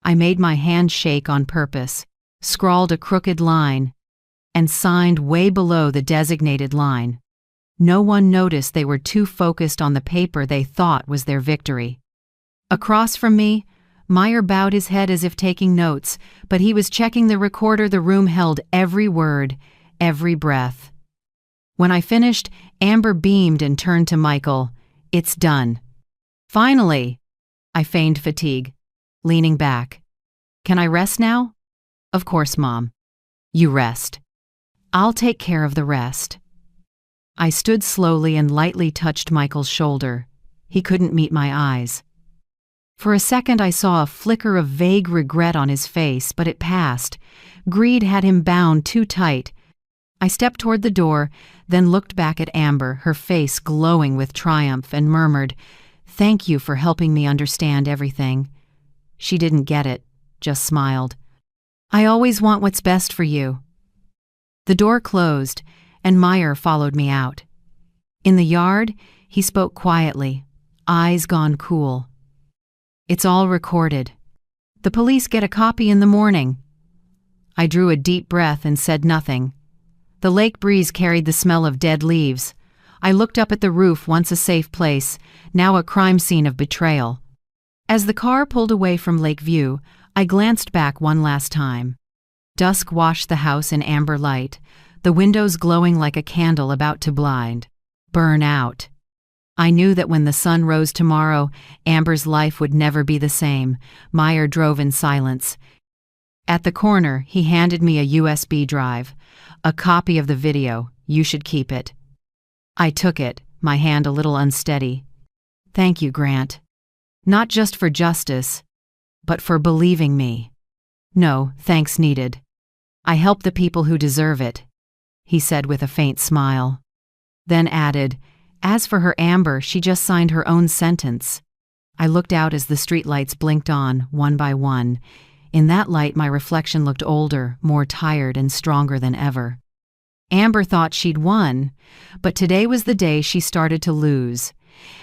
I made my hand shake on purpose, scrawled a crooked line, and signed way below the designated line. No one noticed they were too focused on the paper they thought was their victory. Across from me, Meyer bowed his head as if taking notes, but he was checking the recorder. The room held every word, every breath. When I finished, Amber beamed and turned to Michael. "It's done." "Finally!" I feigned fatigue, leaning back. "Can I rest now?" "Of course, Mom. You rest. I'll take care of the rest." I stood slowly and lightly touched Michael's shoulder. He couldn't meet my eyes. For a second I saw a flicker of vague regret on his face, but it passed. Greed had him bound too tight. I stepped toward the door, then looked back at Amber, her face glowing with triumph, and murmured, "Thank you for helping me understand everything." She didn't get it, just smiled. "I always want what's best for you." The door closed, and Meyer followed me out. In the yard, he spoke quietly, eyes gone cool. "It's all recorded. The police get a copy in the morning." I drew a deep breath and said nothing. The lake breeze carried the smell of dead leaves. I looked up at the roof, once a safe place, now a crime scene of betrayal. As the car pulled away from Lakeview, I glanced back one last time. Dusk washed the house in amber light, the windows glowing like a candle about to burn out. I knew that when the sun rose tomorrow, Amber's life would never be the same. Meyer drove in silence. At the corner, he handed me a USB drive. "A copy of the video. You should keep it." I took it, my hand a little unsteady. "Thank you, Grant. Not just for justice, but for believing me." "No, thanks needed. I help the people who deserve it," he said with a faint smile. Then added, "As for her Amber, she just signed her own sentence." I looked out as the streetlights blinked on, one by one. In that light, my reflection looked older, more tired and stronger than ever. Amber thought she'd won, but today was the day she started to lose.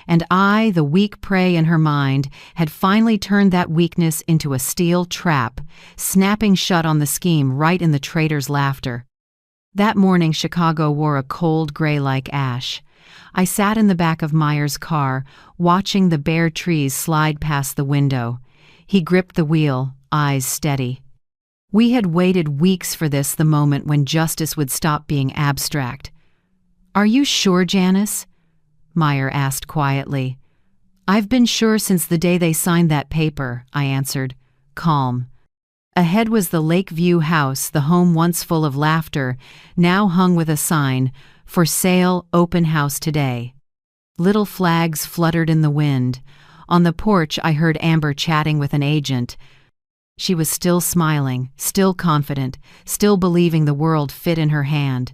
And I, the weak prey in her mind, had finally turned that weakness into a steel trap, snapping shut on the scheme right in the traitor's laughter. That morning, Chicago wore a cold gray like ash. I sat in the back of Meyer's car, watching the bare trees slide past the window. He gripped the wheel, eyes steady. We had waited weeks for this, the moment when justice would stop being abstract. "Are you sure, Janice?" Meyer asked quietly. "I've been sure since the day they signed that paper," I answered, calm. Ahead was the Lakeview house, the home once full of laughter, now hung with a sign, "For sale, open house today." Little flags fluttered in the wind. On the porch, I heard Amber chatting with an agent. She was still smiling, still confident, still believing the world fit in her hand.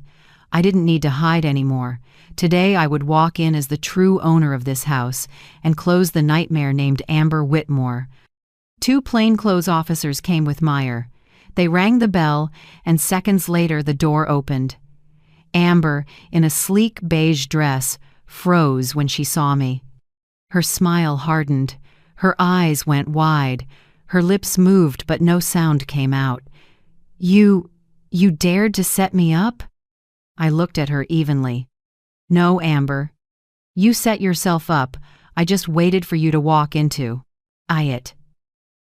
I didn't need to hide anymore. Today I would walk in as the true owner of this house and close the nightmare named Amber Whitmore. 2 plainclothes officers came with Meyer. They rang the bell, and seconds later the door opened. Amber, in a sleek beige dress, froze when she saw me. Her smile hardened. Her eyes went wide. Her lips moved, but no sound came out. You dared to set me up?" I looked at her evenly. No, Amber. You set yourself up. I just waited for you to walk into it.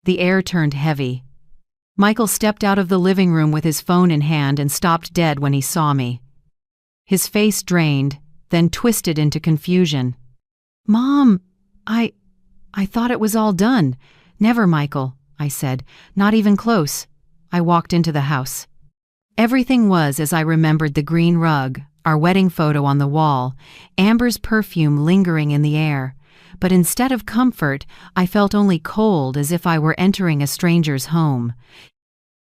The air turned heavy. Michael stepped out of the living room with his phone in hand and stopped dead when he saw me. His face drained, then twisted into confusion. Mom, I thought it was all done. Never, Michael, I said. Not even close. I walked into the house. Everything was as I remembered: the green rug, our wedding photo on the wall, Amber's perfume lingering in the air. But instead of comfort, I felt only cold, as if I were entering a stranger's home.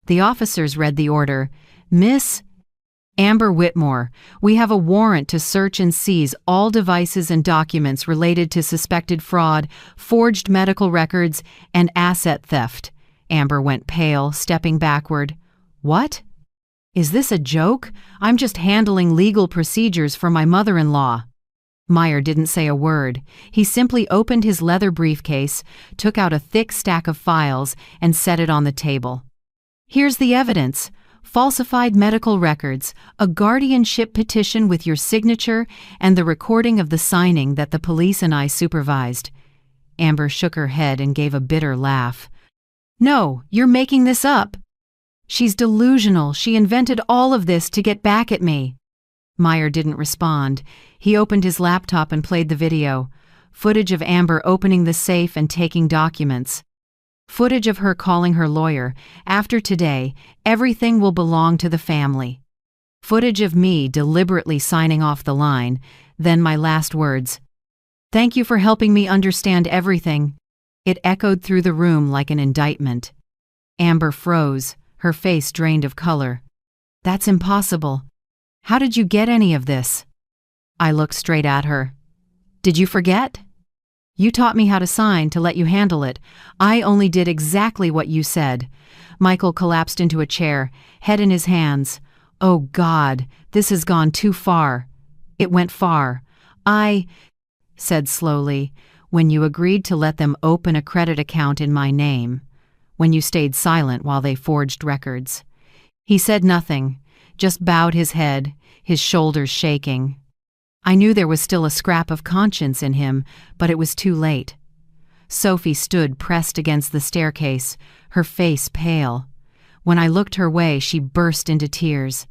The officers read the order. Miss Amber Whitmore, we have a warrant to search and seize all devices and documents related to suspected fraud, forged medical records, and asset theft. Amber went pale, stepping backward. What? Is this a joke? I'm just handling legal procedures for my mother-in-law. Meyer didn't say a word. He simply opened his leather briefcase, took out a thick stack of files, and set it on the table. Here's the evidence. Falsified medical records, a guardianship petition with your signature, and the recording of the signing that the police and I supervised. Amber shook her head and gave a bitter laugh. No, you're making this up. She's delusional. She invented all of this to get back at me. Meyer didn't respond. He opened his laptop and played the video. Footage of Amber opening the safe and taking documents. Footage of her calling her lawyer. After today, everything will belong to the family. Footage of me deliberately signing off the line. Then my last words. Thank you for helping me understand everything. It echoed through the room like an indictment. Amber froze, her face drained of color. That's impossible. How did you get any of this? I looked straight at her. Did you forget? You taught me how to sign to let you handle it. I only did exactly what you said. Michael collapsed into a chair, head in his hands. Oh God, this has gone too far. It went far. I said slowly, when you agreed to let them open a credit account in my name, when you stayed silent while they forged records. He said nothing, just bowed his head, his shoulders shaking. I knew there was still a scrap of conscience in him, but it was too late. Sophie stood pressed against the staircase, her face pale. When I looked her way, she burst into tears.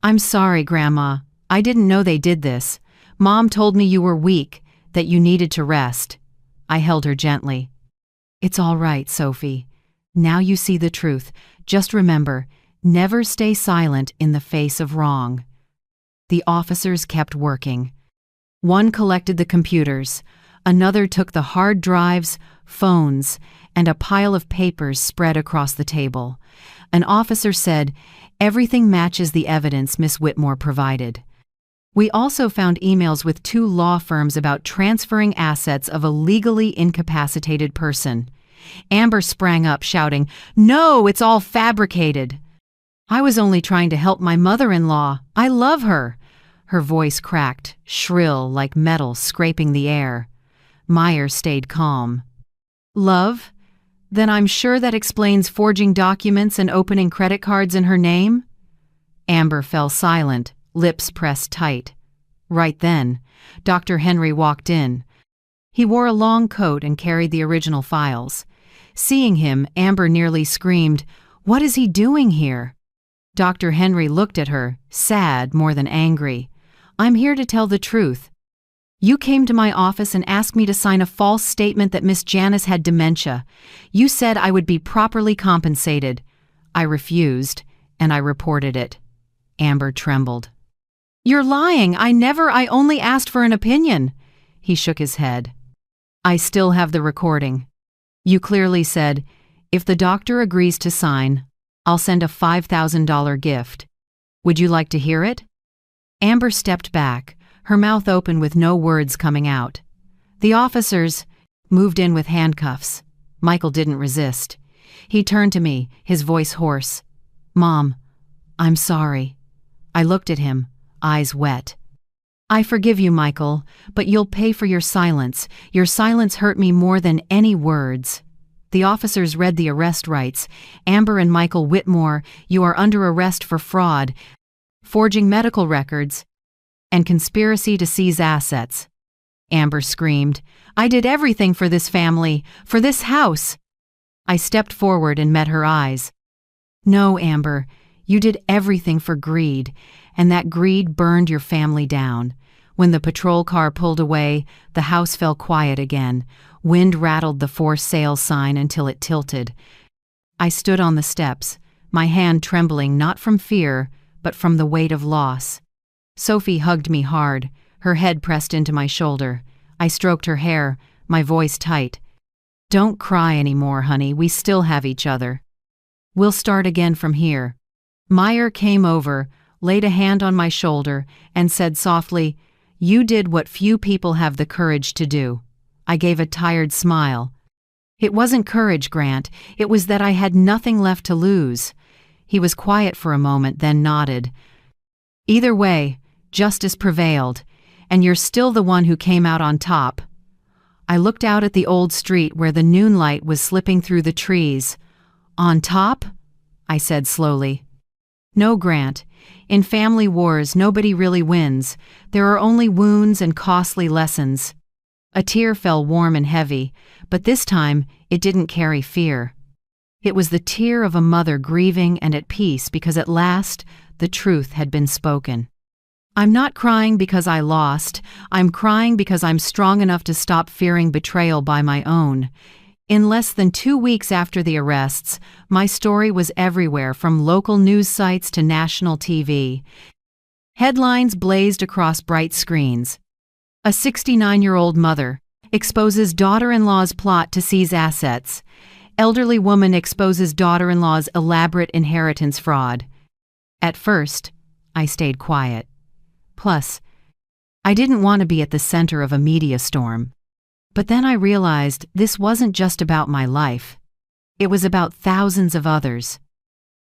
I'm sorry, Grandma. I didn't know they did this. Mom told me you were weak, that you needed to rest. I held her gently. It's all right, Sophie. Now you see the truth. Just remember, never stay silent in the face of wrong. The officers kept working. One collected the computers, another took the hard drives, phones, and a pile of papers spread across the table. An officer said, "Everything matches the evidence Miss Whitmore provided." We also found emails with 2 law firms about transferring assets of a legally incapacitated person. Amber sprang up, shouting, "No, it's all fabricated." I was only trying to help my mother-in-law. I love her. Her voice cracked, shrill like metal scraping the air. Meyer stayed calm. Love? Then I'm sure that explains forging documents and opening credit cards in her name? Amber fell silent, lips pressed tight. Right then, Dr. Henry walked in. He wore a long coat and carried the original files. Seeing him, Amber nearly screamed, "What is he doing here?" Dr. Henry looked at her, sad more than angry. "I'm here to tell the truth. You came to my office and asked me to sign a false statement that Miss Janice had dementia. You said I would be properly compensated. I refused, and I reported it." Amber trembled. "You're lying. I only asked for an opinion." He shook his head. "I still have the recording. You clearly said, if the doctor agrees to sign, I'll send a $5,000 gift. Would you like to hear it?" Amber stepped back, her mouth open with no words coming out. The officers moved in with handcuffs. Michael didn't resist. He turned to me, his voice hoarse. "Mom, I'm sorry." I looked at him, eyes wet. "I forgive you, Michael, but you'll pay for your silence. Your silence hurt me more than any words." The officers read the arrest rights. "Amber and Michael Whitmore, you are under arrest for fraud. forging medical records, and conspiracy to seize assets. Amber screamed, "I did everything for this family, for this house." I stepped forward and met her eyes. "No, Amber, you did everything for greed, and that greed burned your family down. When the patrol car pulled away, the house fell quiet again. Wind rattled the for sale sign until it tilted." I stood on the steps, my hand trembling not from fear, but from the weight of loss. Sophie hugged me hard, her head pressed into my shoulder. I stroked her hair, my voice tight. "Don't cry anymore, honey, we still have each other. We'll start again from here." Meyer came over, laid a hand on my shoulder, and said softly, "You did what few people have the courage to do." I gave a tired smile. "It wasn't courage, Grant, it was that I had nothing left to lose." He was quiet for a moment, then nodded. "Either way, justice prevailed, and you're still the one who came out on top." I looked out at the old street where the noon light was slipping through the trees. "On top?" I said slowly. "No, Grant. In family wars, nobody really wins. There are only wounds and costly lessons." A tear fell warm and heavy, but this time it didn't carry fear. It was the tear of a mother grieving and at peace because at last the truth had been spoken. "I'm not crying because I lost. I'm crying because I'm strong enough to stop fearing betrayal by my own." In less than 2 weeks after the arrests, my story was everywhere, from local news sites to national TV. Headlines blazed across bright screens. A 69-year-old mother exposes daughter-in-law's plot to seize assets. Elderly woman exposes daughter-in-law's elaborate inheritance fraud. At first, I stayed quiet. Plus, I didn't want to be at the center of a media storm. But then I realized this wasn't just about my life. It was about thousands of others.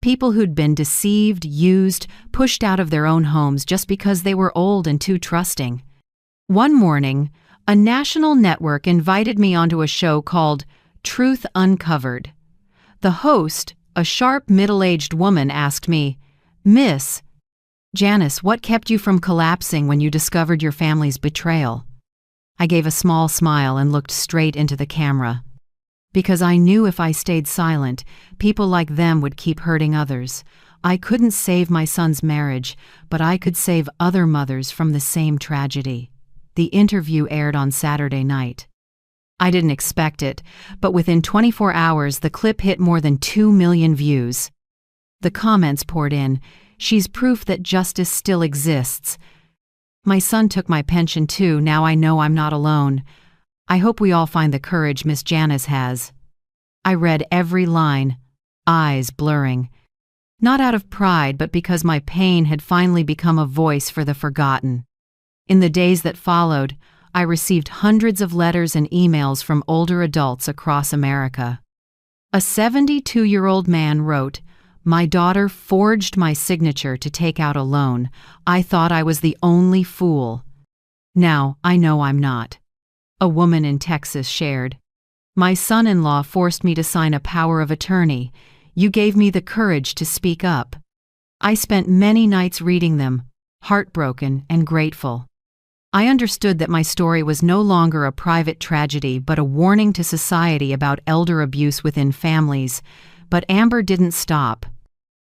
People who'd been deceived, used, pushed out of their own homes just because they were old and too trusting. One morning, a national network invited me onto a show called Truth Uncovered. The host, a sharp, middle-aged woman, asked me, "Miss Janice, what kept you from collapsing when you discovered your family's betrayal?" I gave a small smile and looked straight into the camera. Because I knew if I stayed silent, people like them would keep hurting others. I couldn't save my son's marriage, but I could save other mothers from the same tragedy. The interview aired on Saturday night. I didn't expect it, but within 24 hours the clip hit more than 2 million views. The comments poured in, "She's proof that justice still exists." "My son took my pension too, now I know I'm not alone. I hope we all find the courage Miss Janice has." I read every line, eyes blurring. Not out of pride, but because my pain had finally become a voice for the forgotten. In the days that followed, I received hundreds of letters and emails from older adults across America. A 72-year-old man wrote, "My daughter forged my signature to take out a loan. I thought I was the only fool. Now I know I'm not." A woman in Texas shared, "My son-in-law forced me to sign a power of attorney. You gave me the courage to speak up." I spent many nights reading them, heartbroken and grateful. I understood that my story was no longer a private tragedy but a warning to society about elder abuse within families. But Amber didn't stop.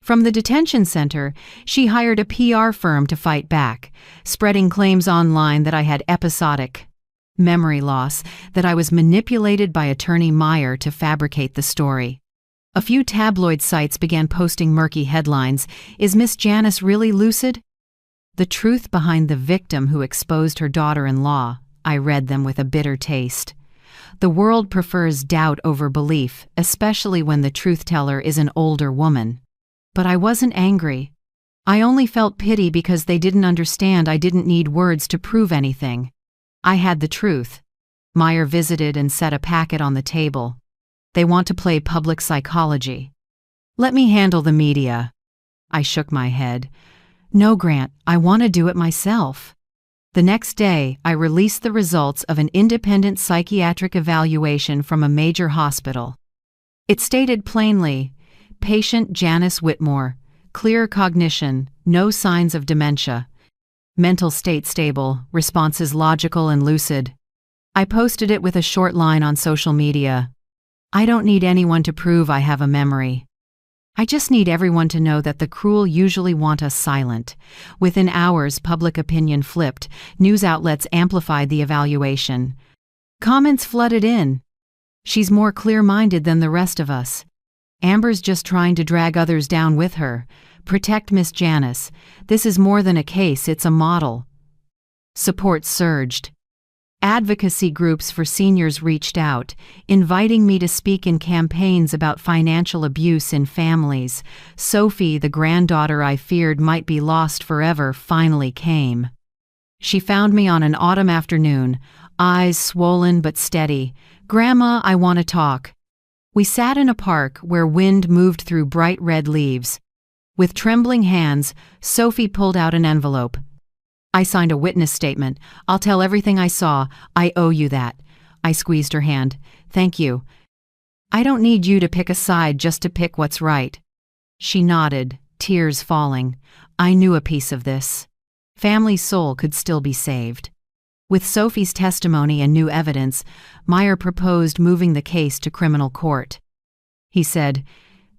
From the detention center, she hired a PR firm to fight back, spreading claims online that I had episodic memory loss, that I was manipulated by attorney Meyer to fabricate the story. A few tabloid sites began posting murky headlines. "Is Miss Janice really lucid?" "The truth behind the victim who exposed her daughter-in-law." I read them with a bitter taste. The world prefers doubt over belief, especially when the truth-teller is an older woman. But I wasn't angry. I only felt pity because they didn't understand I didn't need words to prove anything. I had the truth. Meyer visited and set a packet on the table. "They want to play public psychology. Let me handle the media." I shook my head. "No, Grant, I want to do it myself." The next day, I released the results of an independent psychiatric evaluation from a major hospital. It stated plainly, "Patient Janice Whitmore, clear cognition, no signs of dementia. Mental state stable, responses logical and lucid. I posted it with a short line on social media. I don't need anyone to prove I have a memory. I just need everyone to know that the cruel usually want us silent. Within hours, public opinion flipped. News outlets amplified the evaluation. Comments flooded in. She's more clear-minded than the rest of us. Amber's just trying to drag others down with her. Protect Miss Janice. This is more than a case, it's a model. Support surged. Advocacy groups for seniors reached out, inviting me to speak in campaigns about financial abuse in families. Sophie, the granddaughter I feared might be lost forever, finally came. She found me on an autumn afternoon, eyes swollen but steady. "Grandma, I want to talk." We sat in a park where wind moved through bright red leaves. With trembling hands, Sophie pulled out an envelope. "I signed a witness statement. I'll tell everything I saw. I owe you that." I squeezed her hand. "Thank you. I don't need you to pick a side just to pick what's right." She nodded, tears falling. I knew a piece of this. Family's soul could still be saved. With Sophie's testimony and new evidence, Meyer proposed moving the case to criminal court. He said,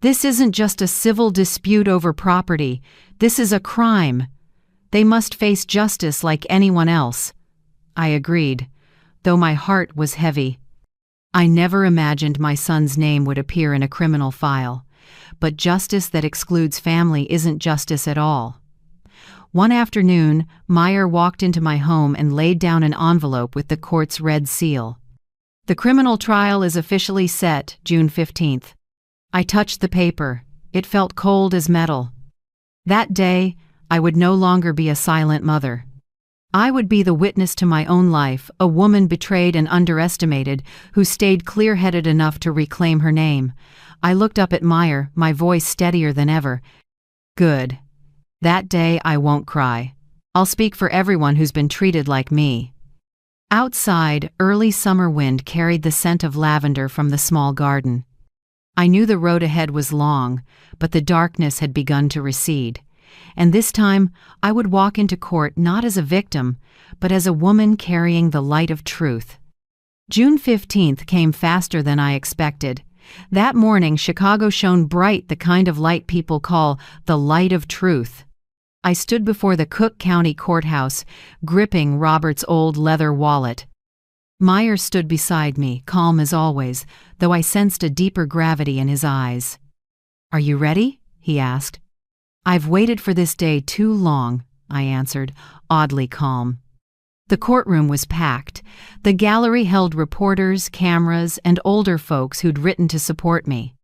"This isn't just a civil dispute over property. This is a crime. They must face justice like anyone else." I agreed, though my heart was heavy. I never imagined my son's name would appear in a criminal file, but justice that excludes family isn't justice at all. One afternoon, Meyer walked into my home and laid down an envelope with the court's red seal. "The criminal trial is officially set, June 15th. I touched the paper. It felt cold as metal. That day, I would no longer be a silent mother. I would be the witness to my own life, a woman betrayed and underestimated, who stayed clear-headed enough to reclaim her name. I looked up at Meyer, my voice steadier than ever. "Good. That day I won't cry. I'll speak for everyone who's been treated like me." Outside, early summer wind carried the scent of lavender from the small garden. I knew the road ahead was long, but the darkness had begun to recede. And this time, I would walk into court not as a victim, but as a woman carrying the light of truth. June 15th came faster than I expected. That morning, Chicago shone bright, the kind of light people call the light of truth. I stood before the Cook County Courthouse, gripping Robert's old leather wallet. Meyer stood beside me, calm as always, though I sensed a deeper gravity in his eyes. "Are you ready?" he asked. "I've waited for this day too long," I answered, oddly calm. The courtroom was packed. The gallery held reporters, cameras, and older folks who'd written to support me.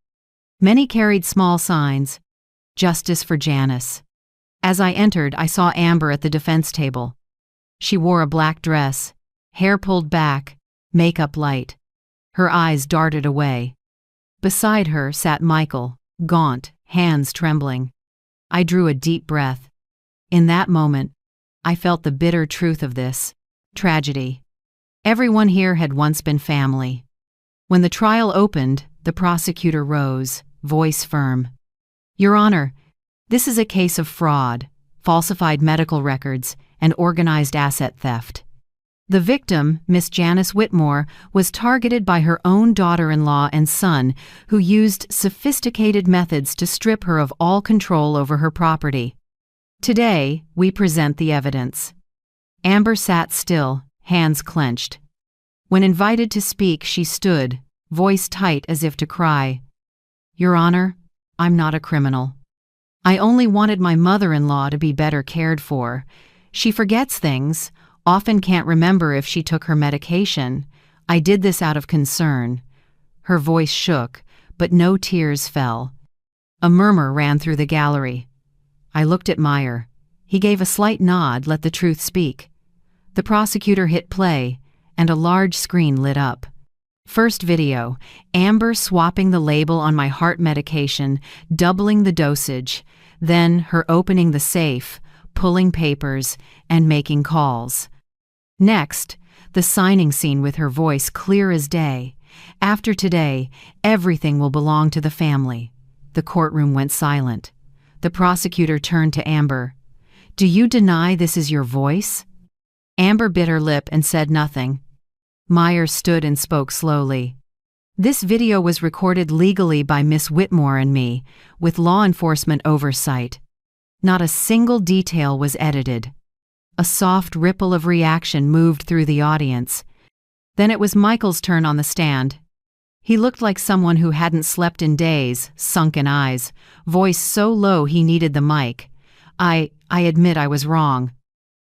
Many carried small signs, "Justice for Janice." As I entered, I saw Amber at the defense table. She wore a black dress, hair pulled back, makeup light. Her eyes darted away. Beside her sat Michael, gaunt, hands trembling. I drew a deep breath. In that moment, I felt the bitter truth of this tragedy. Everyone here had once been family. When the trial opened, the prosecutor rose, voice firm. "Your Honor, this is a case of fraud, falsified medical records, and organized asset theft. The victim, Miss Janice Whitmore, was targeted by her own daughter-in-law and son, who used sophisticated methods to strip her of all control over her property. Today, we present the evidence." Amber sat still, hands clenched. When invited to speak, she stood, voice tight as if to cry. "Your Honor, I'm not a criminal. I only wanted my mother-in-law to be better cared for. She forgets things, often can't remember if she took her medication. I did this out of concern." Her voice shook, but no tears fell. A murmur ran through the gallery. I looked at Meyer. He gave a slight nod, let the truth speak. The prosecutor hit play, and a large screen lit up. First video, Amber swapping the label on my heart medication, doubling the dosage, then her opening the safe, pulling papers, and making calls. Next, the signing scene with her voice clear as day. "After today, everything will belong to the family." The courtroom went silent. The prosecutor turned to Amber. "Do you deny this is your voice?" Amber bit her lip and said nothing. Myers stood and spoke slowly. "This video was recorded legally by Miss Whitmore and me, with law enforcement oversight. Not a single detail was edited." A soft ripple of reaction moved through the audience. Then it was Michael's turn on the stand. He looked like someone who hadn't slept in days, sunken eyes, voice so low he needed the mic. I admit I was wrong.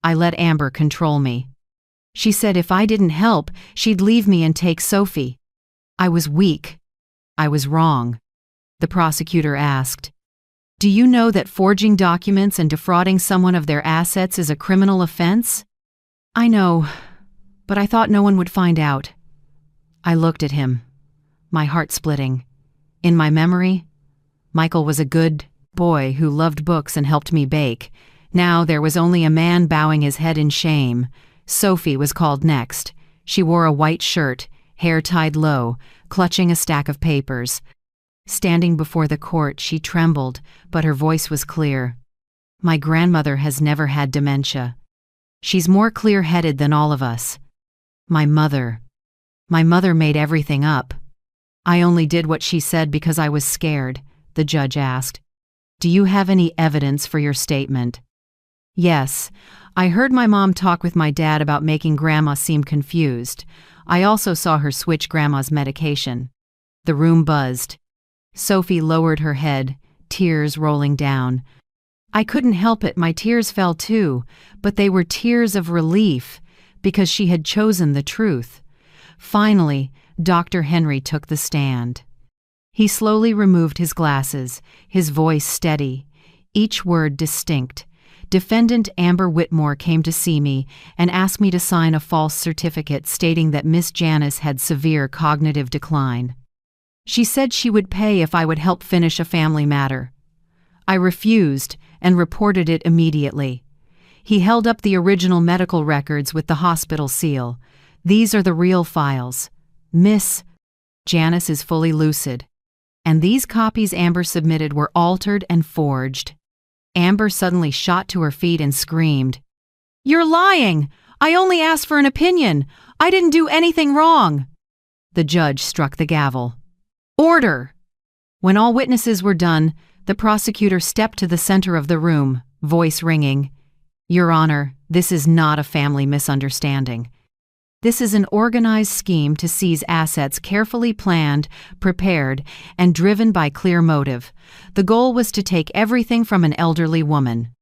I let Amber control me. She said if I didn't help, she'd leave me and take Sophie. I was weak. I was wrong." The prosecutor asked, "Do you know that forging documents and defrauding someone of their assets is a criminal offense?" "I know, but I thought no one would find out." I looked at him, my heart splitting. In my memory, Michael was a good boy who loved books and helped me bake. Now there was only a man bowing his head in shame. Sophie was called next. She wore a white shirt, hair tied low, clutching a stack of papers. Standing before the court, she trembled, but her voice was clear. "My grandmother has never had dementia. She's more clear-headed than all of us. My mother made everything up. I only did what she said because I was scared," the judge asked. "Do you have any evidence for your statement?" "Yes. I heard my mom talk with my dad about making Grandma seem confused. I also saw her switch Grandma's medication." The room buzzed. Sophie lowered her head, tears rolling down. I couldn't help it, my tears fell too, but they were tears of relief, because she had chosen the truth. Finally, Dr. Henry took the stand. He slowly removed his glasses, his voice steady, each word distinct. "Defendant Amber Whitmore came to see me and asked me to sign a false certificate stating that Miss Janice had severe cognitive decline. She said she would pay if I would help finish a family matter. I refused and reported it immediately." He held up the original medical records with the hospital seal. "These are the real files. Miss Janice is fully lucid. And these copies Amber submitted were altered and forged." Amber suddenly shot to her feet and screamed, "You're lying! I only asked for an opinion! I didn't do anything wrong!" The judge struck the gavel. "Order!" When all witnesses were done, the prosecutor stepped to the center of the room, voice ringing. "Your Honor, this is not a family misunderstanding. This is an organized scheme to seize assets carefully planned, prepared, and driven by clear motive. The goal was to take everything from an elderly woman."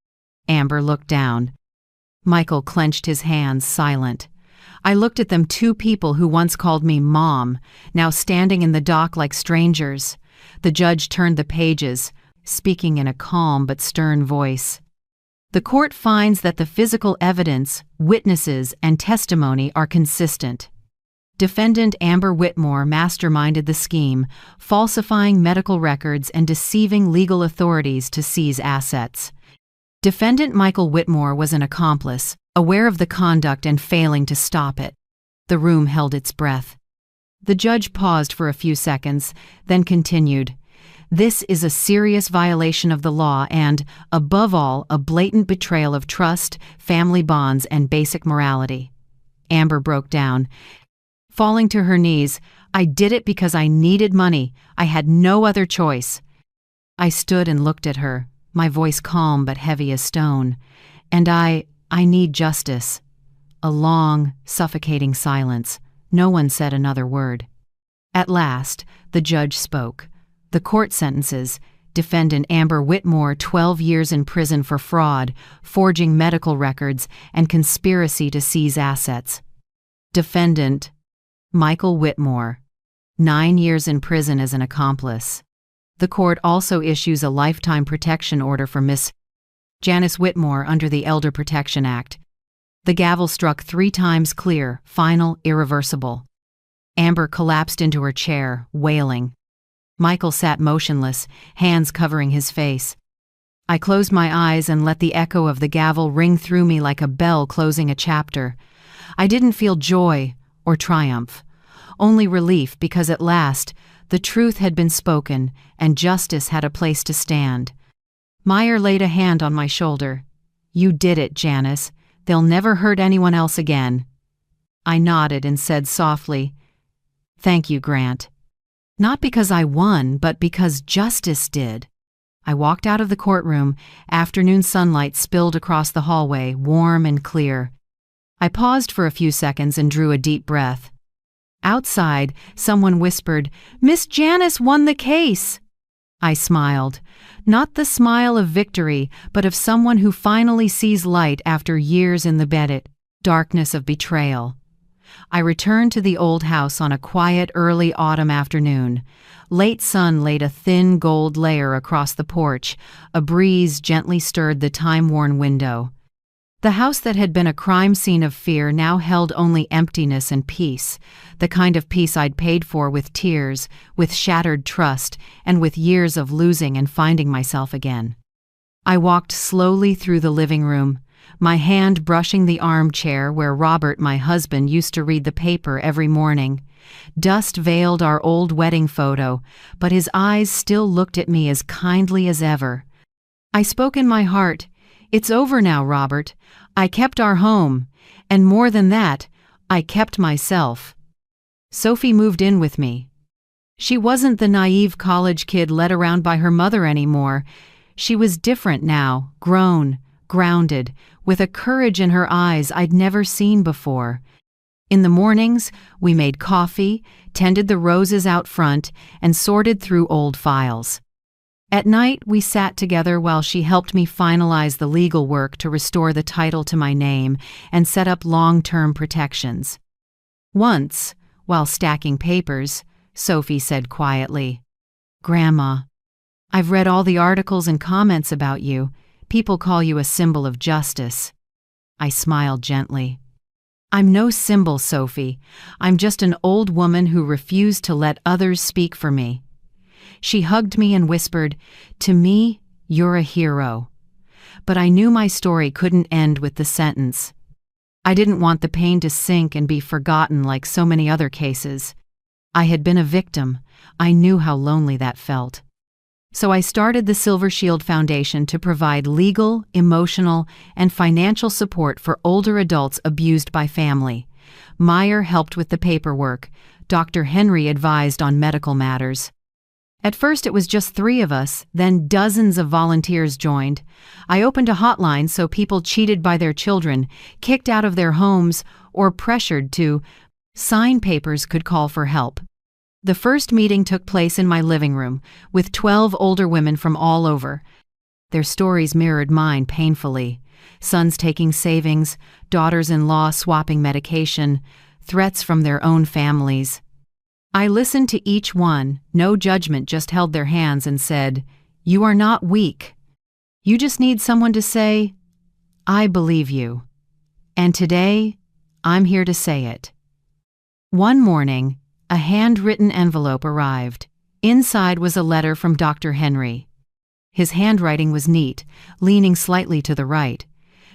Amber looked down. Michael clenched his hands, silent. I looked at them, two people who once called me Mom, now standing in the dock like strangers. The judge turned the pages, speaking in a calm but stern voice. "The court finds that the physical evidence, witnesses, and testimony are consistent. Defendant Amber Whitmore masterminded the scheme, falsifying medical records and deceiving legal authorities to seize assets. Defendant Michael Whitmore was an accomplice, aware of the conduct and failing to stop it." The room held its breath. The judge paused for a few seconds, then continued. "This is a serious violation of the law and, above all, a blatant betrayal of trust, family bonds, and basic morality." Amber broke down. Falling to her knees, "I did it because I needed money. I had no other choice." I stood and looked at her, my voice calm but heavy as stone. "And I need justice." A long, suffocating silence. No one said another word. At last, the judge spoke. The court sentences Defendant Amber Whitmore 12 years in prison for fraud, forging medical records, and conspiracy to seize assets. Defendant Michael Whitmore 9 years in prison as an accomplice. The court also issues a lifetime protection order for Miss Janice Whitmore under the Elder Protection Act. The gavel struck 3 times clear, final, irreversible. Amber collapsed into her chair, wailing. Michael sat motionless, hands covering his face. I closed my eyes and let the echo of the gavel ring through me like a bell closing a chapter. I didn't feel joy or triumph, only relief because at last the truth had been spoken and justice had a place to stand. Meyer laid a hand on my shoulder. "You did it, Janice. They'll never hurt anyone else again." I nodded and said softly, "Thank you, Grant." Not because I won, but because justice did. I walked out of the courtroom. Afternoon sunlight spilled across the hallway, warm and clear. I paused for a few seconds and drew a deep breath. Outside, someone whispered, "Miss Janice won the case." I smiled. Not the smile of victory, but of someone who finally sees light after years in the darkness of betrayal. I returned to the old house on a quiet early autumn afternoon. Late sun laid a thin gold layer across the porch. A breeze gently stirred the time-worn window. The house that had been a crime scene of fear now held only emptiness and peace, the kind of peace I'd paid for with tears, with shattered trust, and with years of losing and finding myself again. I walked slowly through the living room, my hand brushing the armchair where Robert, my husband, used to read the paper every morning. Dust veiled our old wedding photo, but his eyes still looked at me as kindly as ever. I spoke in my heart, "It's over now, Robert. I kept our home, and more than that, I kept myself." Sophie moved in with me. She wasn't the naive college kid led around by her mother anymore. She was different now, grown, grounded, with a courage in her eyes I'd never seen before. In the mornings, we made coffee, tended the roses out front, and sorted through old files. At night, we sat together while she helped me finalize the legal work to restore the title to my name and set up long-term protections. Once, while stacking papers, Sophie said quietly, "Grandma, I've read all the articles and comments about you. People call you a symbol of justice." I smiled gently. "I'm no symbol, Sophie. I'm just an old woman who refused to let others speak for me." She hugged me and whispered, "To me, you're a hero." But I knew my story couldn't end with the sentence. I didn't want the pain to sink and be forgotten like so many other cases. I had been a victim. I knew how lonely that felt. So I started the Silver Shield Foundation to provide legal, emotional, and financial support for older adults abused by family. Meyer helped with the paperwork. Dr. Henry advised on medical matters. At first it was just 3 of us, then dozens of volunteers joined. I opened a hotline so people cheated by their children, kicked out of their homes, or pressured to sign papers could call for help. The first meeting took place in my living room, with 12 older women from all over. Their stories mirrored mine painfully. Sons taking savings, daughters-in-law swapping medication, threats from their own families. I listened to each one, no judgment, just held their hands and said, "You are not weak. You just need someone to say, 'I believe you.' And today, I'm here to say it." One morning, a handwritten envelope arrived. Inside was a letter from Dr. Henry. His handwriting was neat, leaning slightly to the right.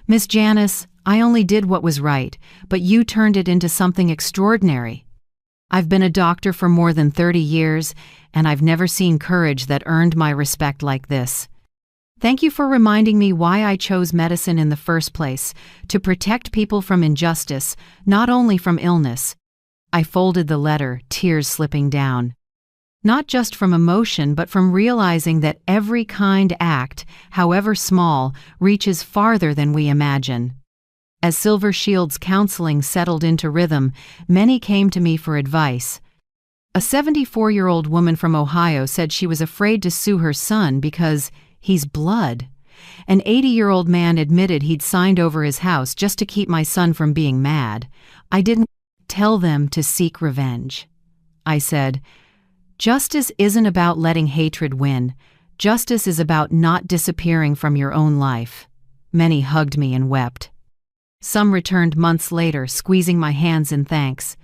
"Miss Janice, I only did what was right, but you turned it into something extraordinary. I've been a doctor for more than 30 years, and I've never seen courage that earned my respect like this. Thank you for reminding me why I chose medicine in the first place, to protect people from injustice, not only from illness." I folded the letter, tears slipping down. Not just from emotion, but from realizing that every kind act, however small, reaches farther than we imagine. As Silver Shield's counseling settled into rhythm, many came to me for advice. A 74-year-old woman from Ohio said she was afraid to sue her son because he's blood. An 80-year-old man admitted he'd signed over his house just to keep my son from being mad. I didn't tell them to seek revenge. I said, "Justice isn't about letting hatred win. Justice is about not disappearing from your own life." Many hugged me and wept. Some returned months later, squeezing my hands in thanks.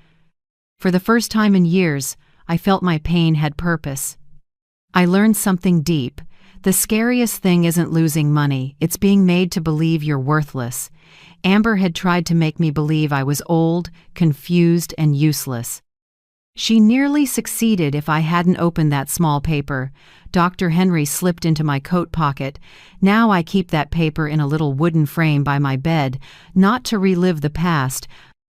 For the first time in years, I felt my pain had purpose. I learned something deep. The scariest thing isn't losing money, it's being made to believe you're worthless. Amber had tried to make me believe I was old, confused, and useless. She nearly succeeded if I hadn't opened that small paper. Dr. Henry slipped into my coat pocket. Now I keep that paper in a little wooden frame by my bed, not to relive the past,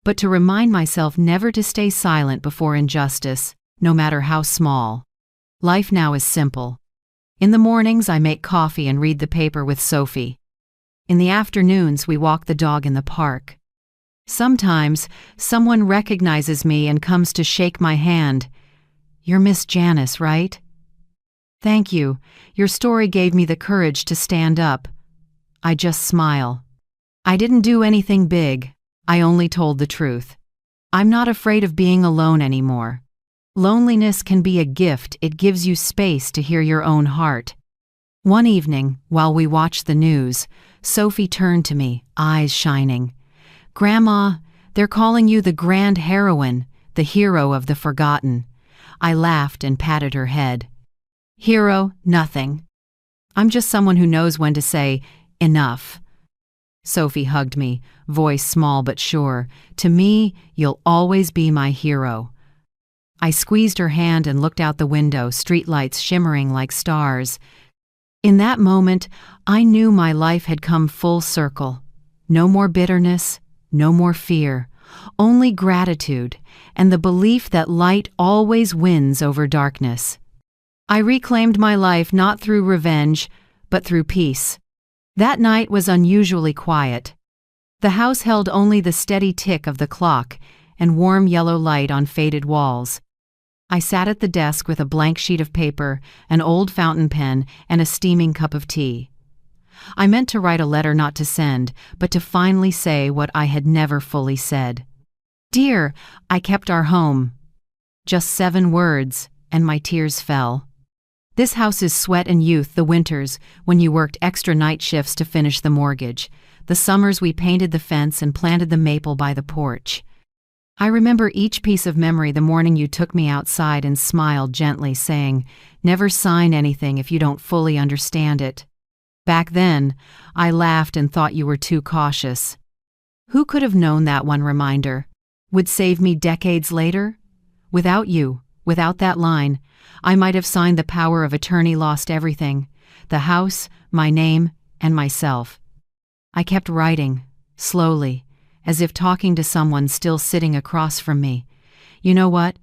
but to remind myself never to stay silent before injustice, no matter how small. Life now is simple. In the mornings, I make coffee and read the paper with Sophie. In the afternoons, we walk the dog in the park. Sometimes, someone recognizes me and comes to shake my hand. "You're Miss Janice, right?" "Thank you. Your story gave me the courage to stand up." I just smile. I didn't do anything big. I only told the truth. I'm not afraid of being alone anymore. Loneliness can be a gift. It gives you space to hear your own heart. One evening, while we watched the news, Sophie turned to me, eyes shining. "Grandma, they're calling you the grand heroine, the hero of the forgotten." I laughed and patted her head. "Hero, nothing. I'm just someone who knows when to say, enough." Sophie hugged me, voice small but sure. "To me, you'll always be my hero." I squeezed her hand and looked out the window, streetlights shimmering like stars. In that moment, I knew my life had come full circle. No more bitterness, no more fear, only gratitude and the belief that light always wins over darkness. I reclaimed my life not through revenge, but through peace. That night was unusually quiet. The house held only the steady tick of the clock and warm yellow light on faded walls. I sat at the desk with a blank sheet of paper, an old fountain pen, and a steaming cup of tea. I meant to write a letter not to send, but to finally say what I had never fully said. "Dear, I kept our home." Just 7 words, and my tears fell. This house is sweat and youth, the winters, when you worked extra night shifts to finish the mortgage. The summers we painted the fence and planted the maple by the porch. I remember each piece of memory, the morning you took me outside and smiled gently, saying, "Never sign anything if you don't fully understand it." Back then, I laughed and thought you were too cautious. Who could have known that one reminder would save me decades later? Without you, without that line, I might have signed the power of attorney, lost everything, the house, my name, and myself. I kept writing, slowly, as if talking to someone still sitting across from me. "You know what?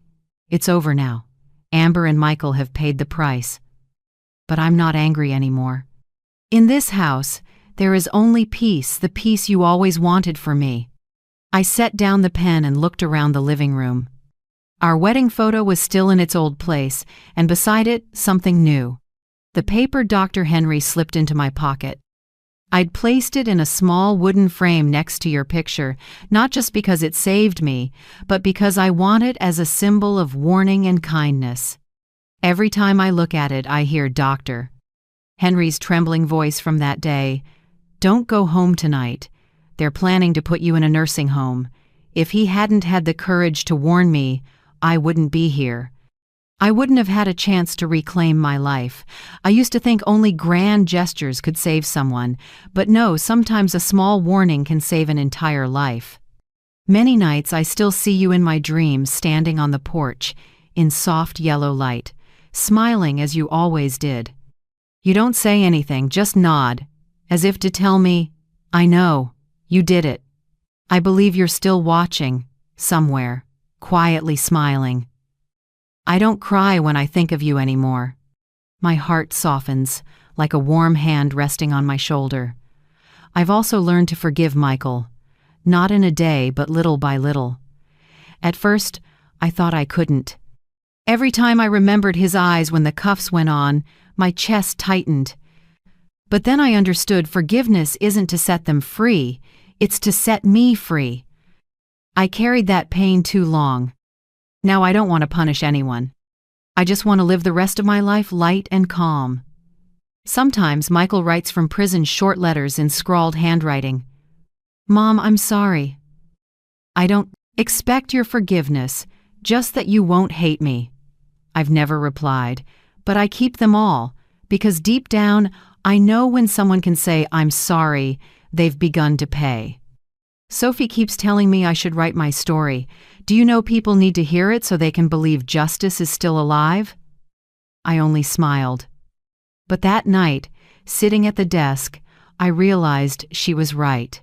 It's over now. Amber and Michael have paid the price. But I'm not angry anymore. In this house, there is only peace, the peace you always wanted for me." I set down the pen and looked around the living room. Our wedding photo was still in its old place, and beside it, something new. The paper Dr. Henry slipped into my pocket. I'd placed it in a small wooden frame next to your picture, not just because it saved me, but because I want it as a symbol of warning and kindness. Every time I look at it, I hear Dr. Henry's trembling voice from that day. "Don't go home tonight. They're planning to put you in a nursing home. If he hadn't had the courage to warn me, I wouldn't be here. I wouldn't have had a chance to reclaim my life. I used to think only grand gestures could save someone, but no, sometimes a small warning can save an entire life." Many nights I still see you in my dreams, standing on the porch, in soft yellow light, smiling as you always did. You don't say anything, just nod, as if to tell me, "I know, you did it. I believe you're still watching, somewhere, quietly smiling." I don't cry when I think of you anymore. My heart softens, like a warm hand resting on my shoulder. I've also learned to forgive Michael, not in a day, but little by little. At first, I thought I couldn't. Every time I remembered his eyes when the cuffs went on, my chest tightened. But then I understood forgiveness isn't to set them free, it's to set me free. I carried that pain too long. Now I don't want to punish anyone. I just want to live the rest of my life light and calm. Sometimes Michael writes from prison short letters in scrawled handwriting. "Mom, I'm sorry. I don't expect your forgiveness, just that you won't hate me." I've never replied, but I keep them all, because deep down, I know when someone can say, "I'm sorry," they've begun to pay. Sophie keeps telling me I should write my story. Do you know people need to hear it so they can believe justice is still alive? I only smiled. But that night, sitting at the desk, I realized she was right.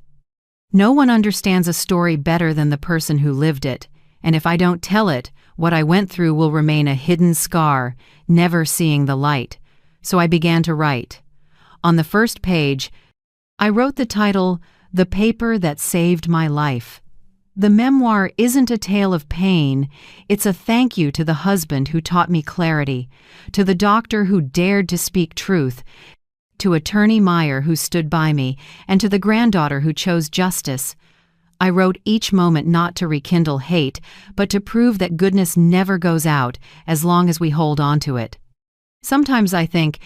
No one understands a story better than the person who lived it, and if I don't tell it, what I went through will remain a hidden scar, never seeing the light. So I began to write. On the first page, I wrote the title, "The Paper That Saved My Life." The memoir isn't a tale of pain, it's a thank you to the husband who taught me clarity, to the doctor who dared to speak truth, to Attorney Meyer who stood by me, and to the granddaughter who chose justice. I wrote each moment not to rekindle hate, but to prove that goodness never goes out as long as we hold on to it. Sometimes I think,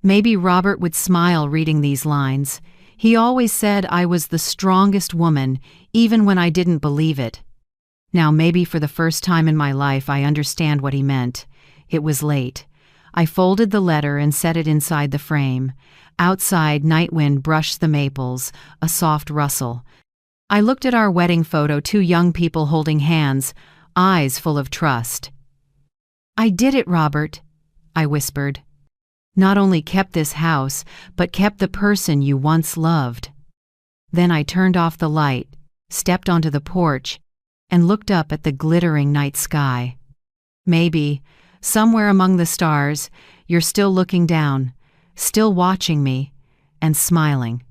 maybe Robert would smile reading these lines. He always said I was the strongest woman, even when I didn't believe it. Now maybe for the first time in my life I understand what he meant. It was late. I folded the letter and set it inside the frame. Outside, night wind brushed the maples, a soft rustle. I looked at our wedding photo, two young people holding hands, eyes full of trust. "I did it, Robert," I whispered. "Not only kept this house, but kept the person you once loved." Then I turned off the light, stepped onto the porch, and looked up at the glittering night sky. Maybe, somewhere among the stars, you're still looking down, still watching me, and smiling.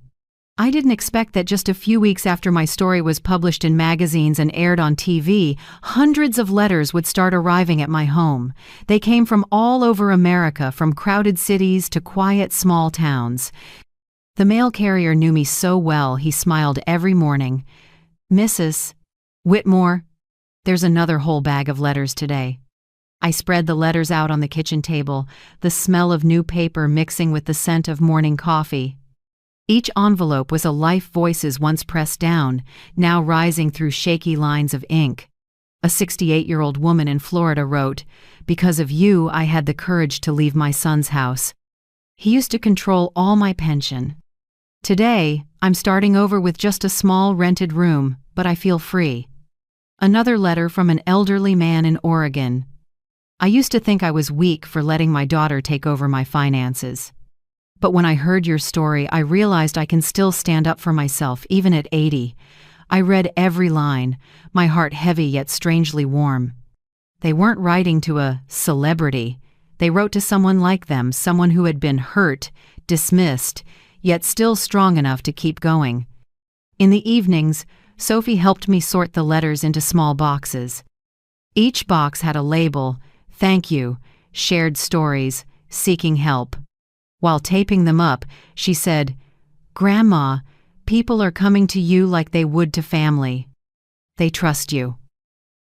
I didn't expect that just a few weeks after my story was published in magazines and aired on TV, hundreds of letters would start arriving at my home. They came from all over America, from crowded cities to quiet small towns. The mail carrier knew me so well, he smiled every morning. "Mrs. Whitmore, there's another whole bag of letters today." I spread the letters out on the kitchen table, the smell of new paper mixing with the scent of morning coffee. Each envelope was a life voices once pressed down, now rising through shaky lines of ink. A 68-year-old woman in Florida wrote, "Because of you, I had the courage to leave my son's house. He used to control all my pension. Today, I'm starting over with just a small rented room, but I feel free." Another letter from an elderly man in Oregon. "I used to think I was weak for letting my daughter take over my finances. But when I heard your story, I realized I can still stand up for myself, even at 80. I read every line, my heart heavy yet strangely warm." They weren't writing to a celebrity. They wrote to someone like them, someone who had been hurt, dismissed, yet still strong enough to keep going. In the evenings, Sophie helped me sort the letters into small boxes. Each box had a label, "Thank you," "Shared Stories," "Seeking Help." While taping them up, she said, "Grandma, people are coming to you like they would to family. They trust you."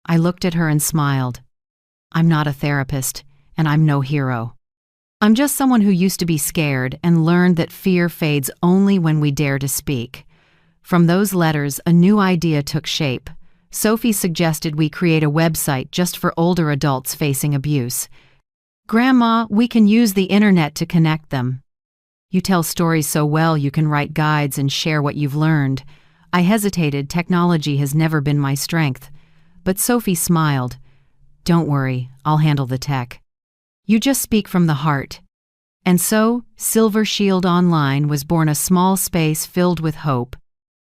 I looked at her and smiled. I'm not a therapist, and I'm no hero. I'm just someone who used to be scared and learned that fear fades only when we dare to speak. From those letters, a new idea took shape. Sophie suggested we create a website just for older adults facing abuse. "Grandma, we can use the internet to connect them. You tell stories so well you can write guides and share what you've learned." I hesitated. Technology has never been my strength. But Sophie smiled. "Don't worry, I'll handle the tech. You just speak from the heart." And so, Silver Shield Online was born, a small space filled with hope.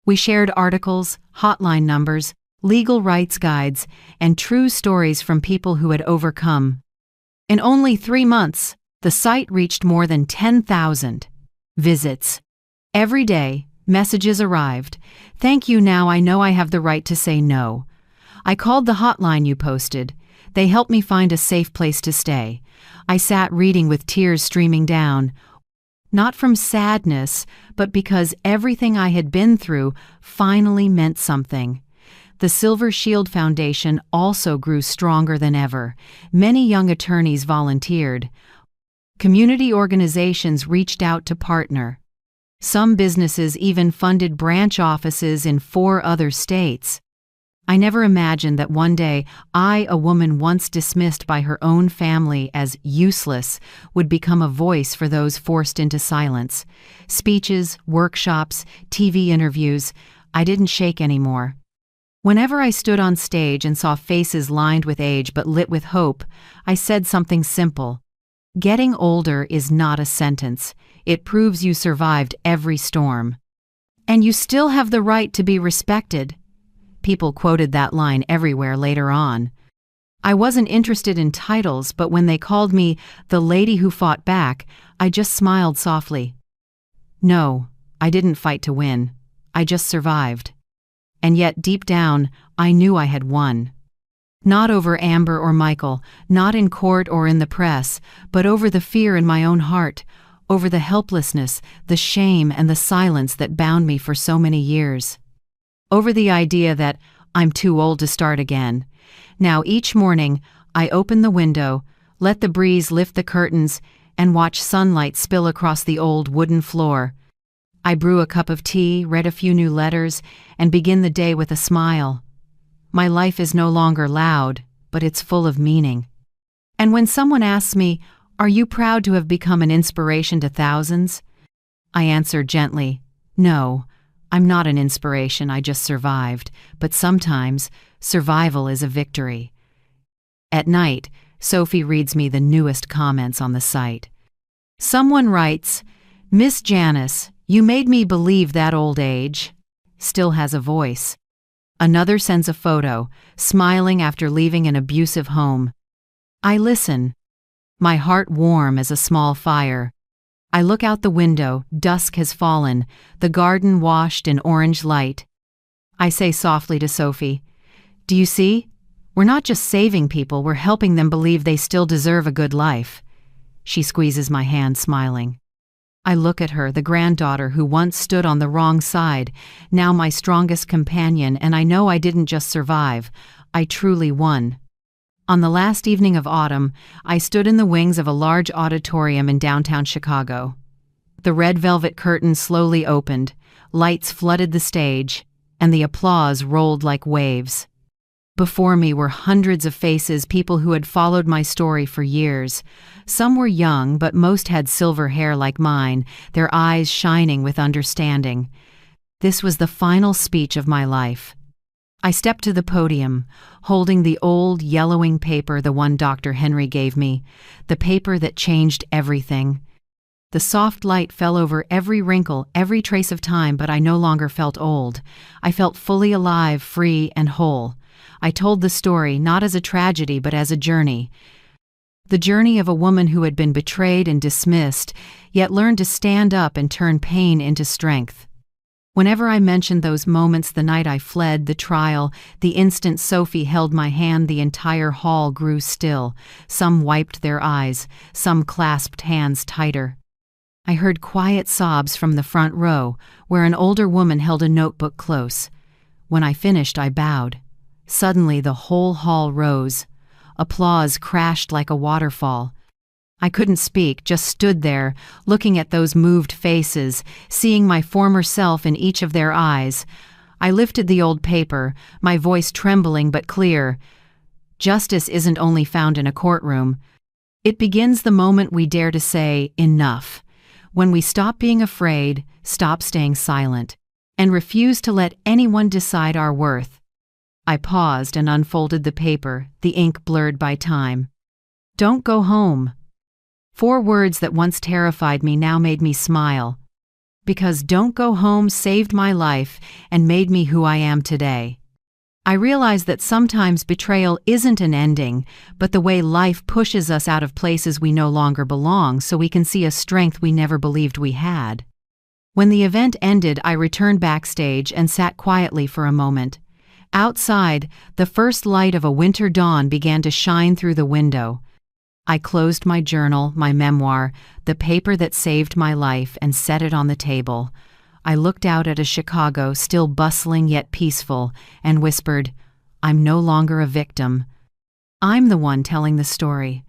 We shared articles, hotline numbers, legal rights guides, and true stories from people who had overcome. In only 3 months, the site reached more than 10,000 visits. Every day, messages arrived. "Thank you, now I know I have the right to say no. I called the hotline you posted. They helped me find a safe place to stay." I sat reading with tears streaming down. Not from sadness, but because everything I had been through finally meant something. The Silver Shield Foundation also grew stronger than ever. Many young attorneys volunteered. Community organizations reached out to partner. Some businesses even funded branch offices in 4 other states. I never imagined that one day I, a woman once dismissed by her own family as useless, would become a voice for those forced into silence. Speeches, workshops, TV interviews. I didn't shake anymore. Whenever I stood on stage and saw faces lined with age but lit with hope, I said something simple. Getting older is not a sentence. It proves you survived every storm. And you still have the right to be respected. People quoted that line everywhere later on. I wasn't interested in titles, but when they called me the lady who fought back, I just smiled softly. No, I didn't fight to win. I just survived. And yet, deep down, I knew I had won. Not over Amber or Michael, not in court or in the press, but over the fear in my own heart, over the helplessness, the shame, and the silence that bound me for so many years. Over the idea that I'm too old to start again. Now each morning, I open the window, let the breeze lift the curtains, and watch sunlight spill across the old wooden floor. I brew a cup of tea, read a few new letters, and begin the day with a smile. My life is no longer loud, but it's full of meaning. And when someone asks me, "Are you proud to have become an inspiration to thousands?" I answer gently, "No, I'm not an inspiration, I just survived, but sometimes survival is a victory." At night, Sophie reads me the newest comments on the site. Someone writes, "Miss Janice, you made me believe that old age still has a voice." Another sends a photo, smiling after leaving an abusive home. I listen, my heart warm as a small fire. I look out the window, dusk has fallen, the garden washed in orange light. I say softly to Sophie, "Do you see? We're not just saving people, we're helping them believe they still deserve a good life." She squeezes my hand, smiling. I look at her, the granddaughter who once stood on the wrong side, now my strongest companion, and I know I didn't just survive, I truly won. On the last evening of autumn, I stood in the wings of a large auditorium in downtown Chicago. The red velvet curtain slowly opened, lights flooded the stage, and the applause rolled like waves. Before me were hundreds of faces, people who had followed my story for years. Some were young, but most had silver hair like mine, their eyes shining with understanding. This was the final speech of my life. I stepped to the podium, holding the old, yellowing paper, the one Dr. Henry gave me, the paper that changed everything. The soft light fell over every wrinkle, every trace of time, but I no longer felt old. I felt fully alive, free, and whole. I told the story not as a tragedy but as a journey. The journey of a woman who had been betrayed and dismissed, yet learned to stand up and turn pain into strength. Whenever I mentioned those moments, the night I fled, the trial, the instant Sophie held my hand, the entire hall grew still. Some wiped their eyes, some clasped hands tighter. I heard quiet sobs from the front row, where an older woman held a notebook close. When I finished, I bowed. Suddenly, the whole hall rose. Applause crashed like a waterfall. I couldn't speak, just stood there, looking at those moved faces, seeing my former self in each of their eyes. I lifted the old paper, my voice trembling but clear. Justice isn't only found in a courtroom. It begins the moment we dare to say, "Enough." When we stop being afraid, stop staying silent, and refuse to let anyone decide our worth. I paused and unfolded the paper, the ink blurred by time. "Don't go home." 4 words that once terrified me now made me smile. Because "don't go home" saved my life and made me who I am today. I realized that sometimes betrayal isn't an ending, but the way life pushes us out of places we no longer belong so we can see a strength we never believed we had. When the event ended, I returned backstage and sat quietly for a moment. Outside, the first light of a winter dawn began to shine through the window. I closed my journal, my memoir, the paper that saved my life, and set it on the table. I looked out at a Chicago still bustling yet peaceful and whispered, "I'm no longer a victim. I'm the one telling the story.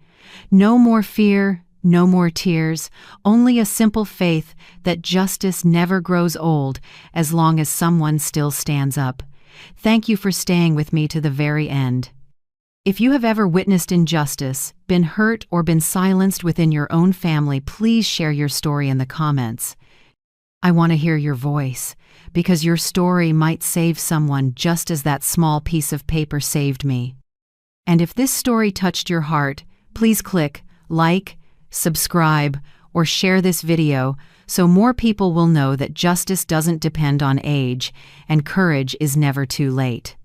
No more fear, no more tears, only a simple faith that justice never grows old as long as someone still stands up." Thank you for staying with me to the very end. If you have ever witnessed injustice, been hurt, or been silenced within your own family, please share your story in the comments. I want to hear your voice, because your story might save someone just as that small piece of paper saved me. And if this story touched your heart, please click like, subscribe, or share this video so more people will know that justice doesn't depend on age and courage is never too late.